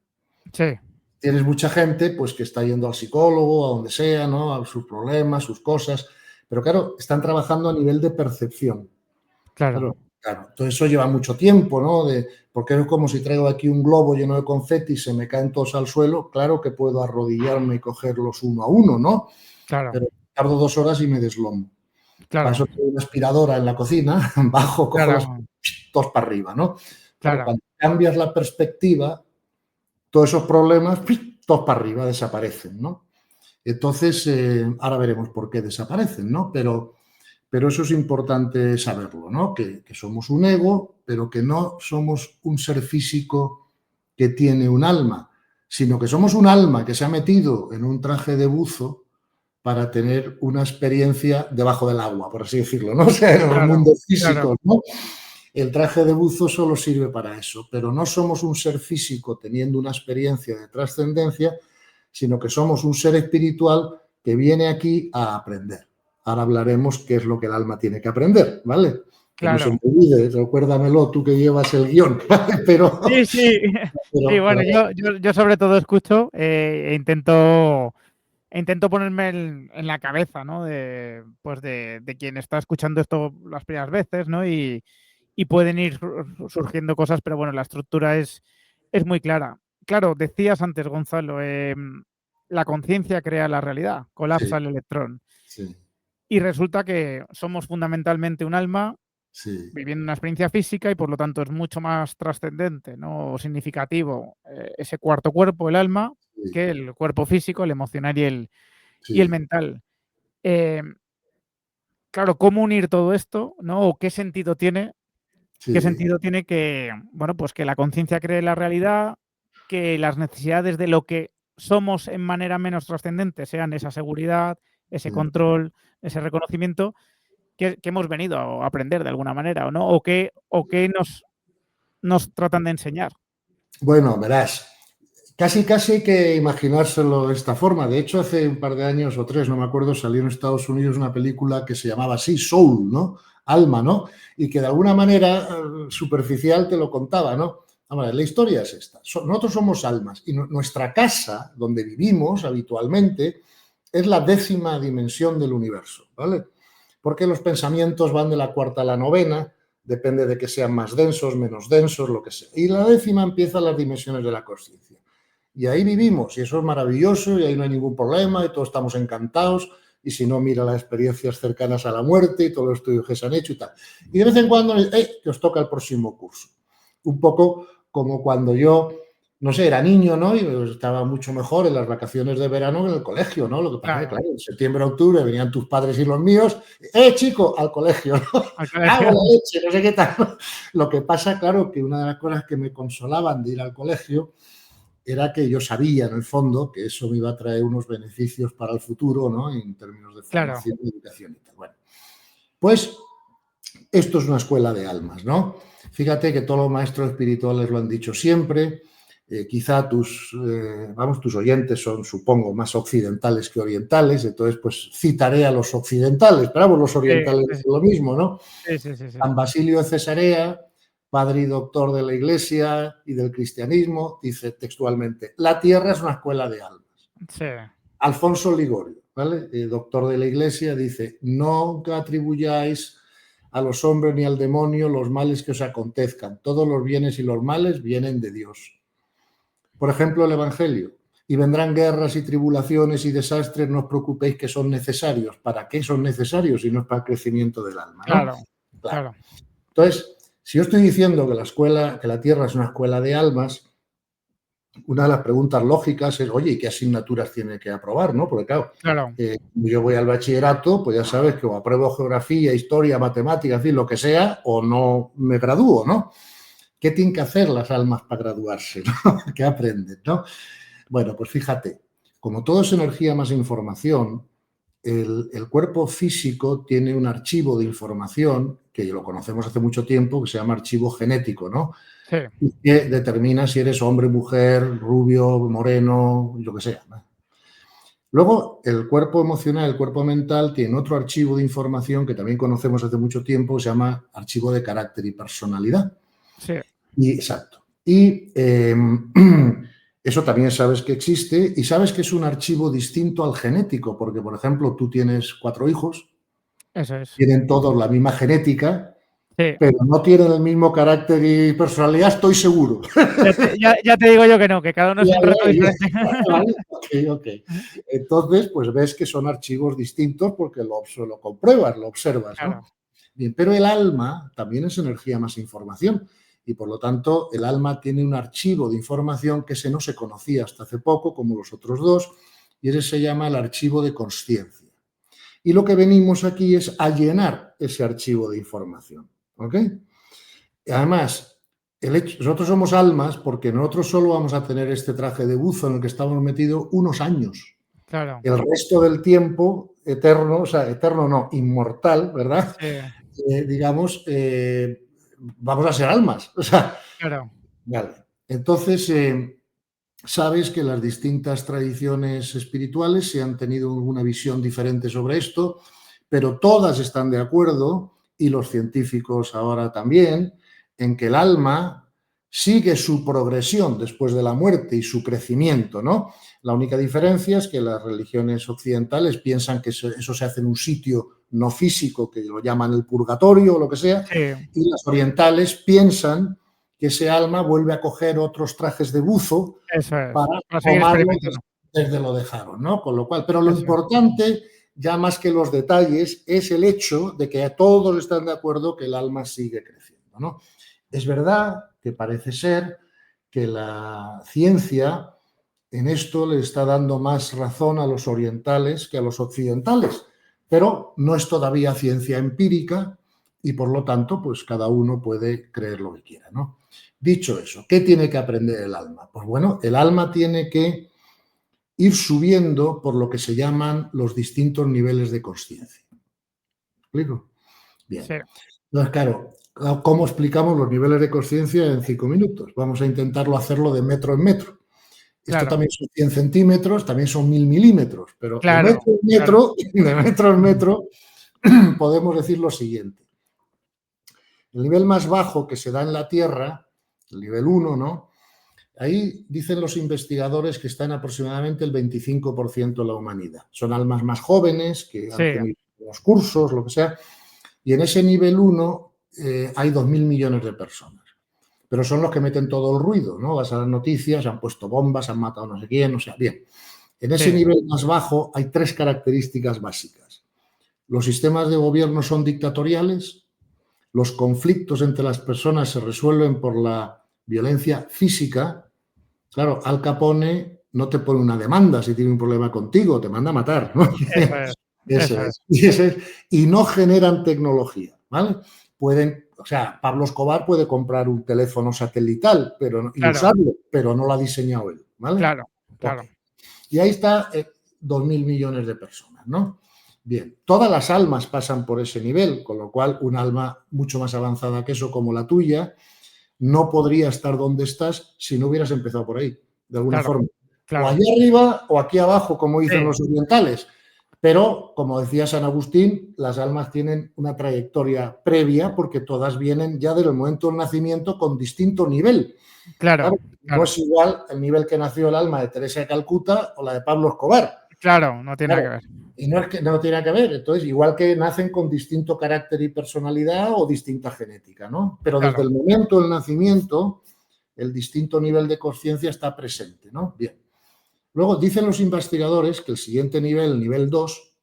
Sí, Tienes mucha gente pues, que está yendo al psicólogo, a donde sea, ¿no? A sus problemas, sus cosas, pero claro, están trabajando a nivel de percepción. claro, Claro, claro. Entonces eso lleva mucho tiempo, ¿no? Porque es como si traigo aquí un globo lleno de confeti y se me caen todos al suelo, claro que puedo arrodillarme y cogerlos uno a uno, ¿no? claro, Pero tardo 2 horas y me deslomo. Para claro, eso tengo una aspiradora en la cocina, bajo, cojo las claro, dos para arriba, ¿no? Claro, claro, cuando cambias la perspectiva, todos esos problemas, todos para arriba, desaparecen, ¿no? Entonces, ahora veremos por qué desaparecen, ¿no? Pero eso es importante saberlo, ¿no? Que somos un ego, pero que no somos un ser físico que tiene un alma, sino que somos un alma que se ha metido en un traje de buzo para tener una experiencia debajo del agua, por así decirlo, ¿no? O sea, en los claro, mundos claro, físicos, ¿no? El traje de buzo solo sirve para eso, pero no somos un ser físico teniendo una experiencia de trascendencia, sino que somos un ser espiritual que viene aquí a aprender. Ahora hablaremos qué es lo que el alma tiene que aprender, ¿vale? Que no se claro. me olvide, recuérdamelo tú que llevas el guión, ¿vale? Sí, sí, sí, bueno, Pero yo sobre todo escucho intento ponerme en la cabeza, ¿no? Pues de quien está escuchando esto las primeras veces, ¿no? Y pueden ir surgiendo cosas, pero bueno, la estructura es muy clara. Claro, decías antes, Gonzalo, la conciencia crea la realidad, Sí, colapsa el electrón. sí, Y resulta que somos fundamentalmente un alma sí, viviendo una experiencia física y por lo tanto es mucho más trascendente, ¿no? O significativo ese cuarto cuerpo, el alma, sí, que el cuerpo físico, el emocional y el sí, mental. Eh, claro, ¿cómo unir todo esto, ¿no? ¿O qué sí, sentido tiene que, bueno, pues que la conciencia cree la realidad, que las necesidades de lo que somos en manera menos trascendente sean esa seguridad, ese sí. control, ese reconocimiento que hemos venido a aprender de alguna manera, ¿o no? O qué nos tratan de enseñar. Bueno, verás, casi hay que imaginárselo de esta forma. De hecho, hace un par de años o tres, no me acuerdo, salió en Estados Unidos una película que se llamaba así, Soul, ¿no? Alma, ¿no? Y que de alguna manera superficial te lo contaba, ¿no? Ahora, la historia es esta. Nosotros somos almas y nuestra casa, donde vivimos habitualmente, es la 10ª dimensión del universo, ¿vale? Porque los pensamientos van de la cuarta a la novena, depende de que sean más densos, menos densos, lo que sea. Y la 10ª empieza las dimensiones de la conciencia. Y ahí vivimos, y eso es maravilloso, y ahí no hay ningún problema, y todos estamos encantados, y si no, mira las experiencias cercanas a la muerte y todos los estudios que se han hecho y tal. Y de vez en cuando, que os toca el próximo curso. Un poco como cuando yo, no sé, era niño, ¿no? Y estaba mucho mejor en las vacaciones de verano que en el colegio, ¿no? Lo que pasa es que, Claro, claro, en septiembre, octubre venían tus padres y los míos, chico, al colegio, ¿no? al ¡Ah, colegio. la leche! No sé qué tal. Lo que pasa, claro, que una de las cosas que me consolaban de ir al colegio era que yo sabía, en el fondo, que eso me iba a traer unos beneficios para el futuro, ¿no? En términos de Claro, formación y educación y tal. Bueno, pues esto es una escuela de almas, ¿no? Fíjate que todos los maestros espirituales lo han dicho siempre. Quizá tus oyentes son, supongo, más occidentales que orientales, entonces pues citaré a los occidentales, pero vamos, los sí, orientales sí, es lo mismo, ¿no? sí, sí, sí, sí. San Basilio de Cesarea, padre y doctor de la Iglesia y del cristianismo, dice textualmente, la tierra es una escuela de almas. Sí, Alfonso Ligorio, ¿vale? Doctor de la Iglesia, dice, no atribuyáis a los hombres ni al demonio los males que os acontezcan. Todos los bienes y los males vienen de Dios. Por ejemplo, el Evangelio. Y vendrán guerras y tribulaciones y desastres, no os preocupéis que son necesarios. ¿Para qué son necesarios si no es para el crecimiento del alma? ¿No? claro, Claro. claro, Entonces, si yo estoy diciendo que la Tierra es una escuela de almas, una de las preguntas lógicas es, oye, ¿y qué asignaturas tiene que aprobar? ¿No? Porque claro, claro, yo voy al bachillerato, pues ya sabes que o apruebo geografía, historia, matemáticas, en fin, lo que sea, o no me gradúo, ¿no? ¿Qué tienen que hacer las almas para graduarse? ¿No? ¿Qué aprenden? ¿No? Bueno, pues fíjate, como todo es energía más información, el cuerpo físico tiene un archivo de información que lo conocemos hace mucho tiempo, que se llama archivo genético, ¿no? sí, Y que determina si eres hombre, mujer, rubio, moreno, lo que sea. Luego, el cuerpo emocional, el cuerpo mental, tiene otro archivo de información que también conocemos hace mucho tiempo, que se llama archivo de carácter y personalidad. sí, Exacto. Y eso también sabes que existe y sabes que es un archivo distinto al genético, porque, por ejemplo, tú tienes 4 hijos, eso es. tienen todos la misma genética, Sí. pero no tienen el mismo carácter y personalidad, estoy seguro. Ya te digo yo que no, que cada uno es Ya, un reto ya, diferente. ya. Vale, ok. Entonces, pues ves que son archivos distintos porque lo compruebas, lo observas, ¿no? Claro, Bien, pero el alma también es energía más información y por lo tanto el alma tiene un archivo de información que ese no se conocía hasta hace poco, como los otros dos, y ese se llama el archivo de consciencia. Y lo que venimos aquí es a llenar ese archivo de información, ¿ok? Y además, nosotros somos almas porque nosotros solo vamos a tener este traje de buzo en el que estamos metidos unos años. claro. El resto del tiempo, eterno, o sea, eterno no, inmortal, ¿verdad? Sí, Digamos, vamos a ser almas. O sea, claro, vale. Entonces, sabes que las distintas tradiciones espirituales se han tenido una visión diferente sobre esto, pero todas están de acuerdo, y los científicos ahora también, en que el alma sigue su progresión después de la muerte y su crecimiento, ¿no? La única diferencia es que las religiones occidentales piensan que eso se hace en un sitio no físico, que lo llaman el purgatorio o lo que sea, sí, y las orientales piensan que ese alma vuelve a coger otros trajes de buzo eso es, para para seguir tomar experimentando. desde lo dejaron, ¿no? Con lo cual, pero lo Eso es. importante, ya más que los detalles, es el hecho de que todos están de acuerdo que el alma sigue creciendo, ¿no? Es verdad que parece ser que la ciencia en esto le está dando más razón a los orientales que a los occidentales, pero no es todavía ciencia empírica y por lo tanto, pues cada uno puede creer lo que quiera, ¿no? Dicho eso, ¿qué tiene que aprender el alma? Pues bueno, el alma tiene que ir subiendo por lo que se llaman los distintos niveles de conciencia. ¿Me explico? Bien. Sí, Entonces, claro, ¿cómo explicamos los niveles de conciencia en 5 minutos? Vamos a intentarlo hacerlo de metro en metro. Esto claro, también son 100 centímetros, también son 1000 milímetros, pero de claro, metro en claro. metro, de metro en metro, podemos decir lo siguiente. El nivel más bajo que se da en la Tierra, el nivel 1, ¿no? Ahí dicen los investigadores que está en aproximadamente el 25% de la humanidad. Son almas más jóvenes que Sí, han tenido los cursos, lo que sea, y en ese nivel 1 hay 2.000 millones de personas. Pero son los que meten todo el ruido, ¿no? Vas a las noticias, han puesto bombas, han matado no sé quién, o sea, bien. En ese sí, nivel más bajo hay 3 características básicas. Los sistemas de gobierno son dictatoriales, los conflictos entre las personas se resuelven por la violencia física. Claro, Al Capone no te pone una demanda si tiene un problema contigo, te manda a matar, ¿no? eso es, Eso eso es. es. Y no generan tecnología, ¿vale? Pueden, o sea, Pablo Escobar puede comprar un teléfono satelital y Claro, usarlo, pero no lo ha diseñado él, ¿vale? claro, Ok. claro. Y ahí está 2.000 millones de personas, ¿no? Bien, todas las almas pasan por ese nivel, con lo cual un alma mucho más avanzada que eso, como la tuya, no podría estar donde estás si no hubieras empezado por ahí, de alguna Claro, forma. O claro. allá arriba o aquí abajo, como dicen Sí, los orientales. Pero, como decía San Agustín, las almas tienen una trayectoria previa porque todas vienen ya del momento del nacimiento con distinto nivel. claro, Claro, no claro. es igual el nivel que nació el alma de Teresa de Calcuta o la de Pablo Escobar. Claro, no tiene nada Claro. que ver. Y no es que no tiene que ver. Entonces, igual que nacen con distinto carácter y personalidad o distinta genética, ¿no? Pero desde Claro, el momento del nacimiento, el distinto nivel de conciencia está presente, ¿no? Bien. Luego dicen los investigadores que el siguiente nivel, el nivel 2,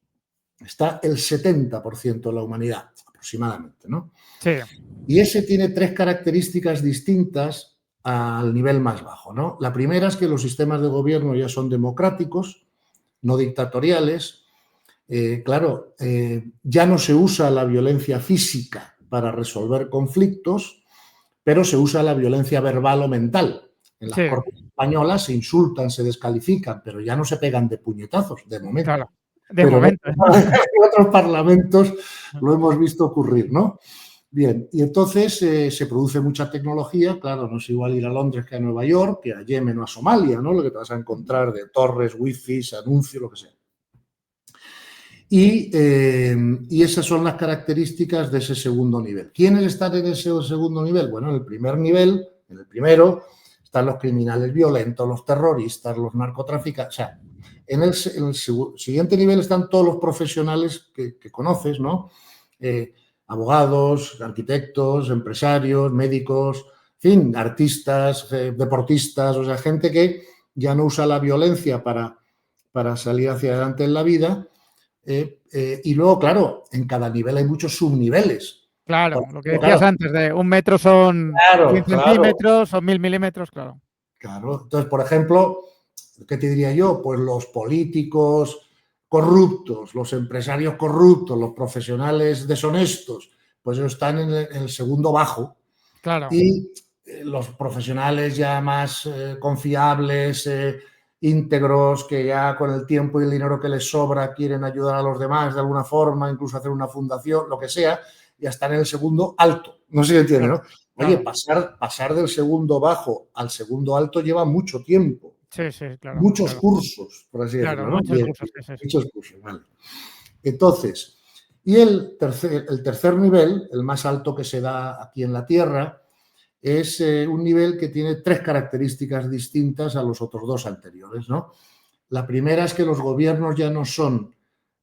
está el 70% de la humanidad, aproximadamente, ¿no? sí, Y ese tiene 3 características distintas al nivel más bajo, ¿no? La primera es que los sistemas de gobierno ya son democráticos, no dictatoriales. Claro, ya no se usa la violencia física para resolver conflictos, pero se usa la violencia verbal o mental. En las sí, cortes españolas se insultan, se descalifican, pero ya no se pegan de puñetazos, de momento. claro. De Pero momento. en otros parlamentos lo hemos visto ocurrir, ¿no? Bien, y entonces se produce mucha tecnología, claro, no es igual ir a Londres que a Nueva York, que a Yemen o a Somalia, ¿no? Lo que te vas a encontrar de torres, wifi, anuncios, lo que sea. Y esas son las características de ese segundo nivel. ¿Quiénes están en ese segundo nivel? Bueno, en el primer nivel, en el primero, están los criminales violentos, los terroristas, los narcotraficantes. O sea, en el siguiente nivel están todos los profesionales que conoces, ¿no? Abogados, arquitectos, empresarios, médicos, en fin, artistas, deportistas, o sea, gente que ya no usa la violencia para salir hacia adelante en la vida. Y luego, claro, en cada nivel hay muchos subniveles. Por Claro, lo que ejemplo, decías claro, antes de 1 metro son 100 claro, claro, centímetros, son 1000 milímetros, claro. claro. Entonces, por ejemplo, ¿qué te diría yo? Pues los políticos corruptos, los empresarios corruptos, los profesionales deshonestos, pues ellos están en el segundo bajo. Claro, Y los profesionales ya más confiables, íntegros, que ya con el tiempo y el dinero que les sobra quieren ayudar a los demás de alguna forma, incluso hacer una fundación, lo que sea, ya están en el segundo alto. No sé si entiende, claro, ¿no? Oye, claro. pasar del segundo bajo al segundo alto lleva mucho tiempo, Sí, sí, claro, muchos claro. cursos, por así Claro, decirlo, ¿no? muchos Bien, cursos, sí, sí, sí. muchos cursos, vale. Entonces, y el tercer nivel, el más alto que se da aquí en la Tierra, es un nivel que tiene 3 características distintas a los otros 2 anteriores, ¿no? La primera es que los gobiernos ya no son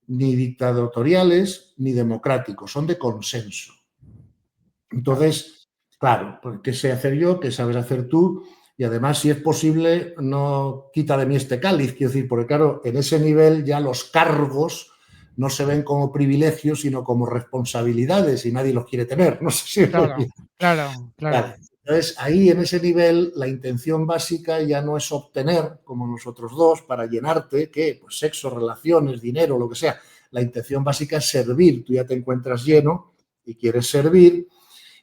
ni dictatoriales ni democráticos, son de consenso. Claro, Entonces, claro, pues, ¿qué sé hacer yo? ¿Qué sabes hacer tú? y además, si es posible, no quita de mí este cáliz, quiero decir, porque claro, en ese nivel ya los cargos no se ven como privilegios, sino como responsabilidades y nadie los quiere tener. No sé si Claro, claro, claro. Vale. Entonces, ahí en ese nivel, la intención básica ya no es obtener, como los otros dos, para llenarte, ¿qué? Pues sexo, relaciones, dinero, lo que sea. La intención básica es servir. Tú ya te encuentras lleno y quieres servir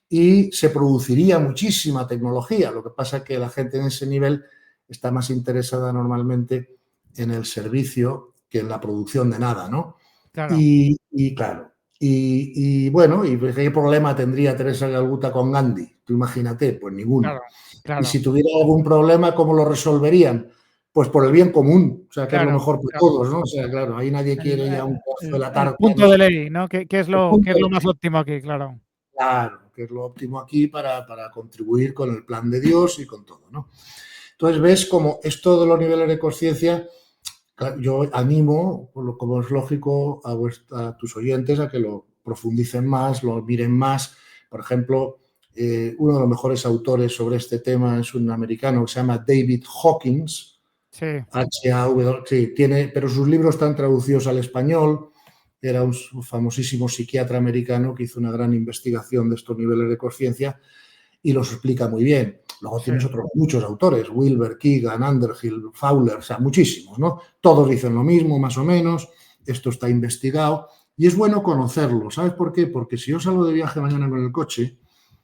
y se produciría muchísima tecnología. Lo que pasa es que la gente en ese nivel está más interesada normalmente en el servicio que en la producción de nada, ¿no? Claro, Y claro, bueno, ¿y qué problema tendría Teresa Calcuta con Gandhi? Tú imagínate, pues ninguno. claro, Y claro, si tuviera algún problema, ¿cómo lo resolverían? Pues por el bien común, o sea, que es lo claro, mejor para claro. todos, ¿no? O sea, claro, ahí nadie El, quiere ya eh, un trozo de la el tarta, punto ¿no? de ley, ¿no? ¿Qué es El qué punto es de lo más ley, óptimo aquí? Claro, claro, que es lo óptimo aquí para contribuir con el plan de Dios y con todo, ¿no? Entonces ves como esto de los niveles de conciencia, yo animo, como es lógico, a tus oyentes a que lo profundicen más, lo miren más. Por ejemplo, uno de los mejores autores sobre este tema es un americano que se llama David Hawkins, sí, H-A-W, sí, pero sus libros están traducidos al español. Era un famosísimo psiquiatra americano que hizo una gran investigación de estos niveles de conciencia y los explica muy bien. Luego sí, tienes otros muchos autores, Wilber, Keegan, Underhill, Fowler, o sea, muchísimos, ¿no? Todos dicen lo mismo, más o menos, esto está investigado y es bueno conocerlo. ¿Sabes por qué? Porque si yo salgo de viaje mañana con el coche,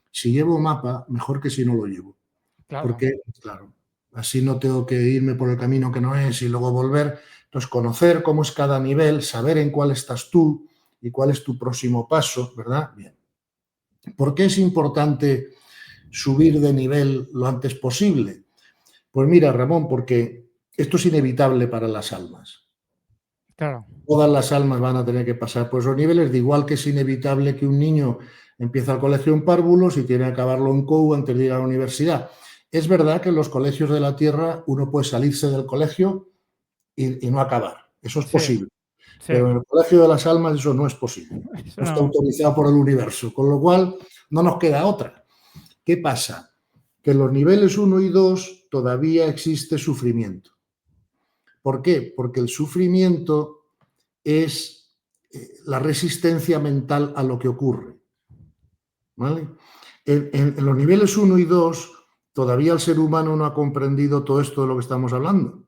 si llevo un mapa, mejor que si no lo llevo. claro, Porque, claro, así no tengo que irme por el camino que no es y luego volver. Entonces, conocer cómo es cada nivel, saber en cuál estás tú y cuál es tu próximo paso, ¿verdad? Bien. ¿Por qué es importante subir de nivel lo antes posible? Pues mira, Ramón, porque esto es inevitable para las almas. claro, Todas las almas van a tener que pasar por esos niveles, de igual que es inevitable que un niño empiece al colegio en párvulos y tiene que acabarlo en COU antes de ir a la universidad. Es verdad que en los colegios de la Tierra uno puede salirse del colegio y no acabar. Eso es sí, posible. sí, Pero en el colegio de las almas eso no es posible. eso No está no, autorizado por el universo. Con lo cual no nos queda otra. ¿Qué pasa? Que en los niveles 1 y 2 todavía existe sufrimiento. ¿Por qué? Porque el sufrimiento es la resistencia mental a lo que ocurre. ¿Vale? En los niveles 1 y 2 todavía el ser humano no ha comprendido todo esto de lo que estamos hablando,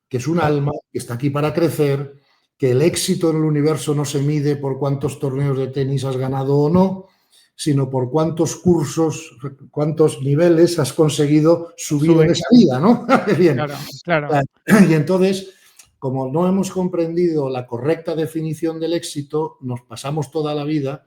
que es un claro, alma que está aquí para crecer, que el éxito en el universo no se mide por cuántos torneos de tenis has ganado o no, sino por cuántos cursos, cuántos niveles has conseguido subir en subir, esa vida, ¿no? Bien. claro, claro, Y entonces, como no hemos comprendido la correcta definición del éxito, nos pasamos toda la vida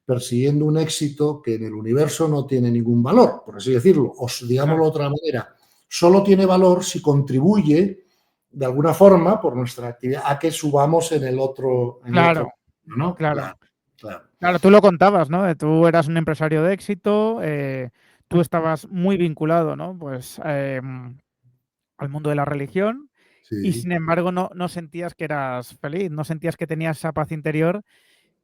persiguiendo un éxito que en el universo no tiene ningún valor, por así decirlo, o digámoslo claro, de otra manera, solo tiene valor si contribuye de alguna forma por nuestra actividad a que subamos en el otro, claro, ¿no? claro. Claro, claro. Claro, tú lo contabas, ¿no? Tú eras un empresario de éxito, tú estabas muy vinculado, ¿no? Pues al mundo de la religión y Sí, sin embargo no sentías que eras feliz, no sentías que tenías esa paz interior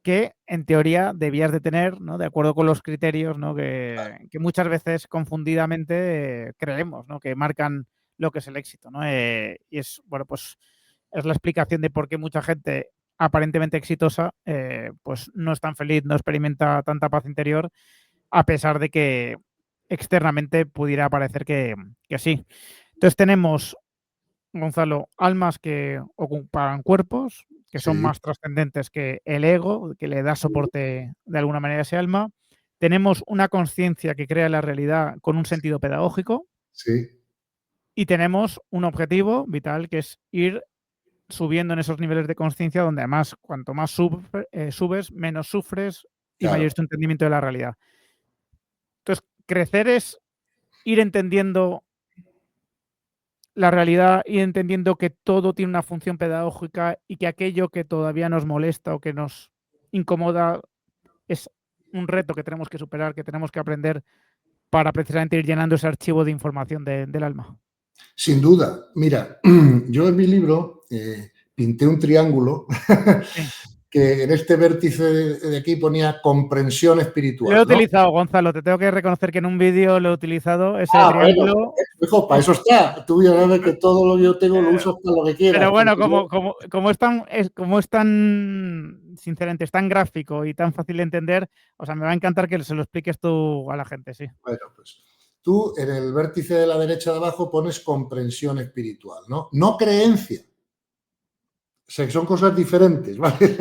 que en teoría debías de tener, ¿no? De acuerdo con los criterios, ¿no? Que muchas veces confundidamente creemos, ¿no? Que marcan lo que es el éxito, ¿no? Y es, bueno, pues es la explicación de por qué mucha gente aparentemente exitosa, pues no es tan feliz, no experimenta tanta paz interior, a pesar de que externamente pudiera parecer que sí. Entonces tenemos, Gonzalo, almas que ocupan cuerpos, que son sí, más trascendentes que el ego, que le da soporte de alguna manera a ese alma. Tenemos una conciencia que crea la realidad con un sentido pedagógico sí, y tenemos un objetivo vital que es ir subiendo en esos niveles de conciencia donde además cuanto más subes, menos sufres y mayor es claro. tu entendimiento de la realidad. Entonces, crecer es ir entendiendo la realidad, ir entendiendo que todo tiene una función pedagógica y que aquello que todavía nos molesta o que nos incomoda es un reto que tenemos que superar, que tenemos que aprender para precisamente ir llenando ese archivo de información del alma. Sin duda. Mira, yo en mi libro pinté un triángulo Sí, que en este vértice de aquí ponía comprensión Lo he espiritual, ¿no? utilizado, Gonzalo. Te tengo que reconocer que en un vídeo lo he utilizado, ese Bueno, triángulo. hijo, para eso está. Tú ya sabes que todo lo que yo tengo lo usas para lo que quieras. Pero bueno, Porque yo, como es tan, sinceramente, es tan gráfico y tan fácil de entender, o sea, me va a encantar que se lo expliques tú a la gente, sí. bueno, pues tú en el vértice de la derecha de abajo pones comprensión espiritual, ¿no? No creencia. O sea, que son cosas diferentes, ¿vale? Sí,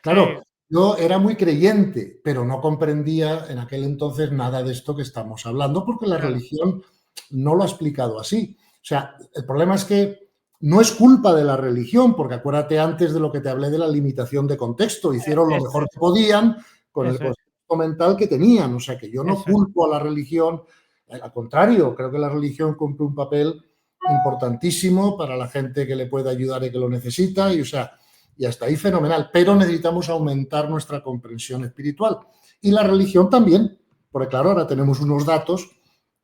Claro, yo era muy creyente, pero no comprendía en aquel entonces nada de esto que estamos hablando, porque la claro. religión no lo ha explicado así. O sea, el problema es que no es culpa de la religión, porque acuérdate antes de lo que te hablé de la limitación de contexto, hicieron lo Eso mejor es, que podían con el eso es, contexto mental que tenían. O sea, que yo no eso es. culpo a la religión, al contrario, creo que la religión cumple un papel importantísimo para la gente que le puede ayudar y que lo necesita, y, o sea, y hasta ahí fenomenal, pero necesitamos aumentar nuestra comprensión espiritual. Y la religión también, porque claro, ahora tenemos unos datos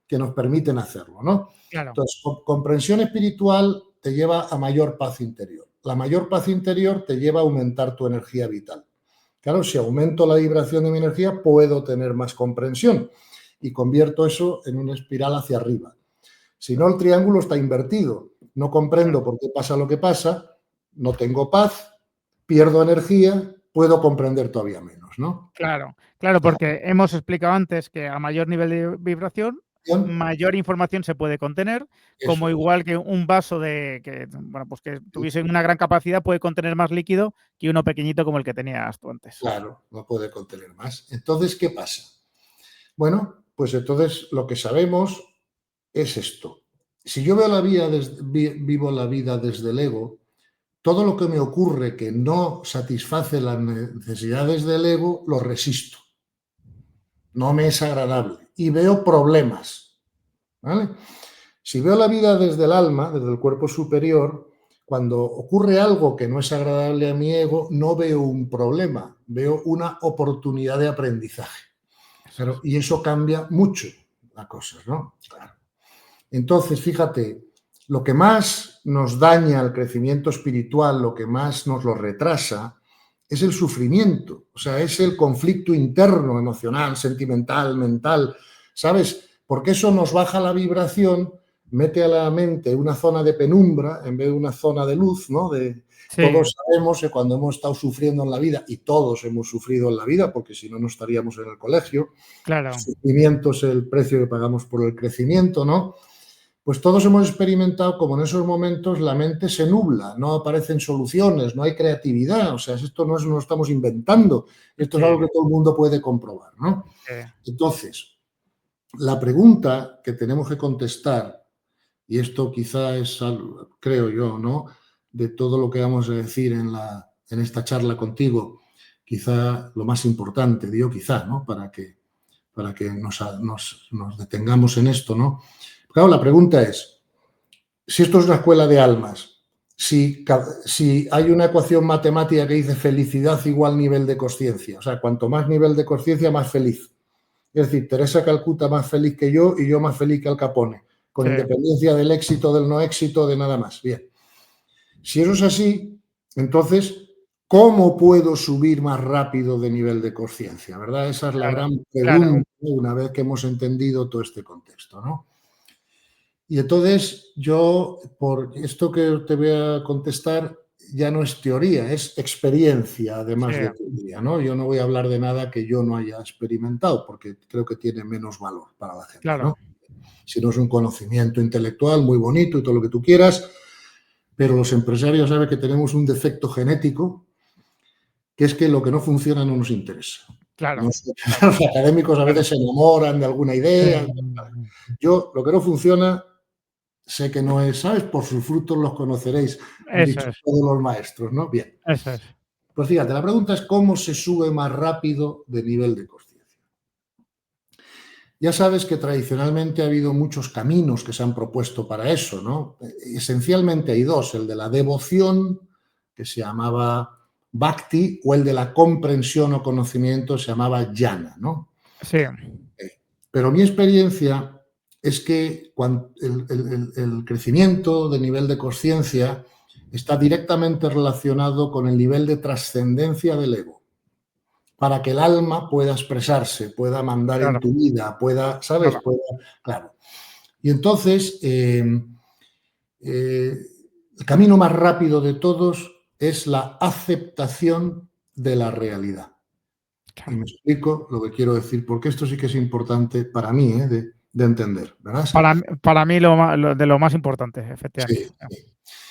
que nos permiten hacerlo, ¿no? Claro, Entonces, comprensión espiritual te lleva a mayor paz interior. La mayor paz interior te lleva a aumentar tu energía vital. Claro, si aumento la vibración de mi energía, puedo tener más comprensión y convierto eso en una espiral hacia arriba. Si no, el triángulo está invertido. No claro. comprendo por qué pasa lo que pasa, no tengo paz, pierdo energía, puedo comprender todavía menos, ¿no? Claro, claro, porque hemos explicado antes que a mayor nivel de vibración, mayor información se puede contener, Eso como igual que un vaso bueno, pues que tuviese una gran capacidad puede contener más líquido que uno pequeñito como el que tenías tú antes. claro, no puede contener más. Entonces, ¿qué pasa? Bueno, pues entonces lo que sabemos es esto. Si yo veo vivo la vida desde el ego, todo lo que me ocurre que no satisface las necesidades del ego, lo resisto. No me es agradable y veo problemas, ¿vale? Si veo la vida desde el alma, desde el cuerpo superior, cuando ocurre algo que no es agradable a mi ego, no veo un problema, veo una oportunidad de aprendizaje. Eso Claro, es. y eso cambia mucho las cosas, ¿no? Claro. Entonces, fíjate, lo que más nos daña el crecimiento espiritual, lo que más nos lo retrasa, es el sufrimiento, o sea, es el conflicto interno, emocional, sentimental, mental, ¿sabes? Porque eso nos baja la vibración, mete a la mente una zona de penumbra en vez de una zona de luz, ¿no? Sí, Todos sabemos que cuando hemos estado sufriendo en la vida, y todos hemos sufrido en la vida, porque si no, no estaríamos en el colegio, el claro, sufrimiento es el precio que pagamos por el crecimiento, ¿no? Pues todos hemos experimentado como en esos momentos la mente se nubla, no aparecen soluciones, no hay creatividad, o sea, esto no lo estamos inventando, esto es sí, algo que todo el mundo puede comprobar, ¿no? sí, Entonces, la pregunta que tenemos que contestar, y esto quizá es, creo yo, ¿no? De todo lo que vamos a decir en esta charla contigo, quizá lo más importante, digo quizá, ¿no? Para que nos detengamos en esto, ¿no? Claro, la pregunta es, si esto es una escuela de almas, si hay una ecuación matemática que dice felicidad igual nivel de conciencia, o sea, cuanto más nivel de conciencia, más feliz. Es decir, Teresa Calcuta más feliz que yo y yo más feliz que Al Capone, con sí, independencia del éxito, del no éxito, de nada más. Bien, si eso es así, entonces, ¿cómo puedo subir más rápido de nivel de conciencia? ¿Verdad? Esa es la claro, gran claro, pregunta una vez que hemos entendido todo este contexto, ¿no? Y entonces yo, por esto que te voy a contestar, ya no es teoría, es experiencia, sí, además de teoría, ¿no? Yo no voy a hablar de nada que yo no haya experimentado, porque creo que tiene menos valor para la gente, claro, ¿no? Si no es un conocimiento intelectual muy bonito y todo lo que tú quieras, pero los empresarios saben que tenemos un defecto genético, que es que lo que no funciona no nos interesa. claro, claro, Los académicos a claro. veces se enamoran de alguna idea. Sí. Yo, lo que no funciona sé que no es, ¿sabes? Por sus frutos los conoceréis, han Eso dicho es, todos los maestros, ¿no? Bien. eso es. Pues fíjate, la pregunta es cómo se sube más rápido de nivel de conciencia. Ya sabes que tradicionalmente ha habido muchos caminos que se han propuesto para eso, ¿no? Esencialmente hay dos, el de la devoción, que se llamaba Bhakti, o el de la comprensión o conocimiento, se llamaba Jnana, ¿no? Sí, Pero mi experiencia es que el crecimiento de nivel de conciencia está directamente relacionado con el nivel de trascendencia del ego, para que el alma pueda expresarse, pueda mandar en Claro, tu vida, pueda, ¿sabes? claro. Pueda, claro. Y entonces, el camino más rápido de todos es la aceptación de la realidad. Y Claro. me explico lo que quiero decir, porque esto sí que es importante para mí, de entender, ¿verdad? Para mí de lo más importante, efectivamente. Sí, sí.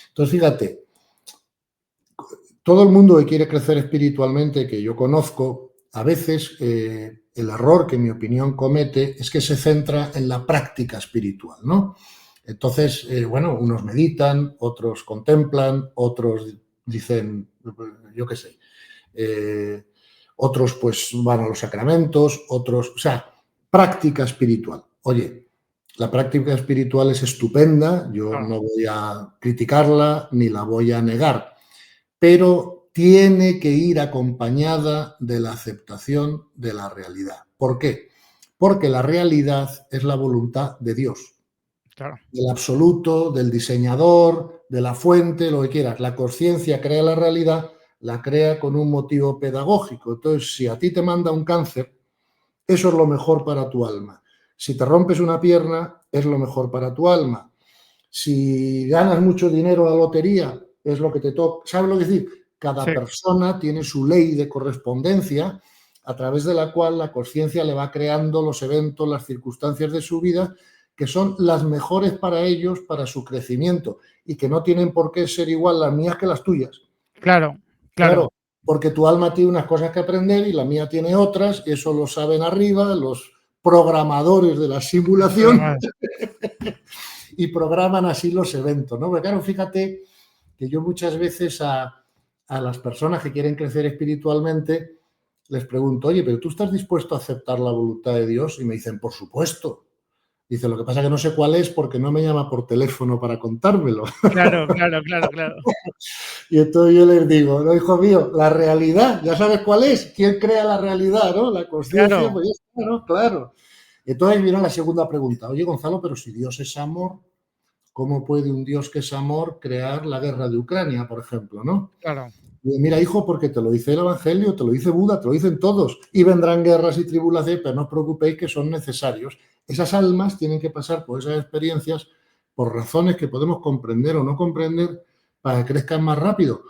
Entonces, fíjate, todo el mundo que quiere crecer espiritualmente, que yo conozco, a veces el error que en mi opinión comete es que se centra en la práctica espiritual, ¿no? Entonces, bueno, unos meditan, otros contemplan, otros dicen, yo qué sé, otros pues van a los sacramentos, otros, o sea, práctica espiritual. Oye, la práctica espiritual es estupenda, yo Claro, no voy a criticarla ni la voy a negar, pero tiene que ir acompañada de la aceptación de la realidad. ¿Por qué? Porque la realidad es la voluntad de Dios, claro, del absoluto, del diseñador, de la fuente, lo que quieras. La conciencia crea la realidad, la crea con un motivo pedagógico. Entonces, si a ti te manda un cáncer, eso es lo mejor para tu alma. Si te rompes una pierna, es lo mejor para tu alma. Si ganas mucho dinero a la lotería, es lo que te toca. ¿Sabes lo que decir? Cada sí, persona tiene su ley de correspondencia a través de la cual la conciencia le va creando los eventos, las circunstancias de su vida que son las mejores para ellos, para su crecimiento y que no tienen por qué ser igual las mías que las tuyas. claro, claro. Claro, porque tu alma tiene unas cosas que aprender y la mía tiene otras, eso lo saben arriba los programadores de la simulación Además, y programan así los eventos, ¿no? Porque claro, fíjate que yo muchas veces a las personas que quieren crecer espiritualmente les pregunto, oye, pero ¿tú estás dispuesto a aceptar la voluntad de Dios? Y me dicen, por supuesto. Dice, lo que pasa es que no sé cuál es porque no me llama por teléfono para contármelo. claro, claro, claro, claro. Y entonces yo les digo, no, hijo mío, la realidad, ya sabes cuál es, quién crea la realidad, ¿no? La conciencia, Claro, pues ya está, ¿no? Claro. Entonces viene la segunda pregunta, oye Gonzalo, pero si Dios es amor, ¿cómo puede un Dios que es amor crear la guerra de Ucrania, por ejemplo, ¿no? claro, Y mira, hijo, porque te lo dice el Evangelio, te lo dice Buda, te lo dicen todos, y vendrán guerras y tribulaciones, pero no os preocupéis que son necesarios. Esas almas tienen que pasar por esas experiencias por razones que podemos comprender o no comprender para que crezcan más rápido.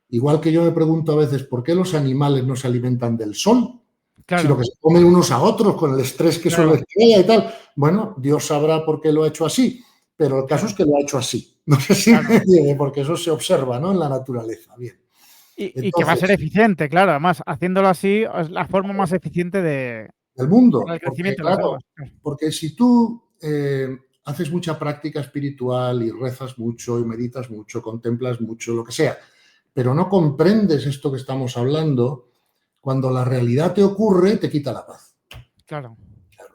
Igual que yo me pregunto a veces, ¿por qué los animales no se alimentan del sol? Sino claro, que se comen unos a otros con el estrés que eso claro, les crea y tal. Bueno, Dios sabrá por qué lo ha hecho así, pero el caso claro, es que lo ha hecho así. No sé si me claro. entiende, porque eso se observa, ¿no? En la naturaleza. Bien. Y que va a ser Entonces, eficiente, claro. Además, haciéndolo así es la forma más eficiente el para mundo, el porque crecimiento de las claro, almas. Claro, porque si tú haces mucha práctica espiritual y rezas mucho y meditas mucho, contemplas mucho, lo que sea, pero no comprendes esto que estamos hablando, cuando la realidad te ocurre, te quita la paz. claro,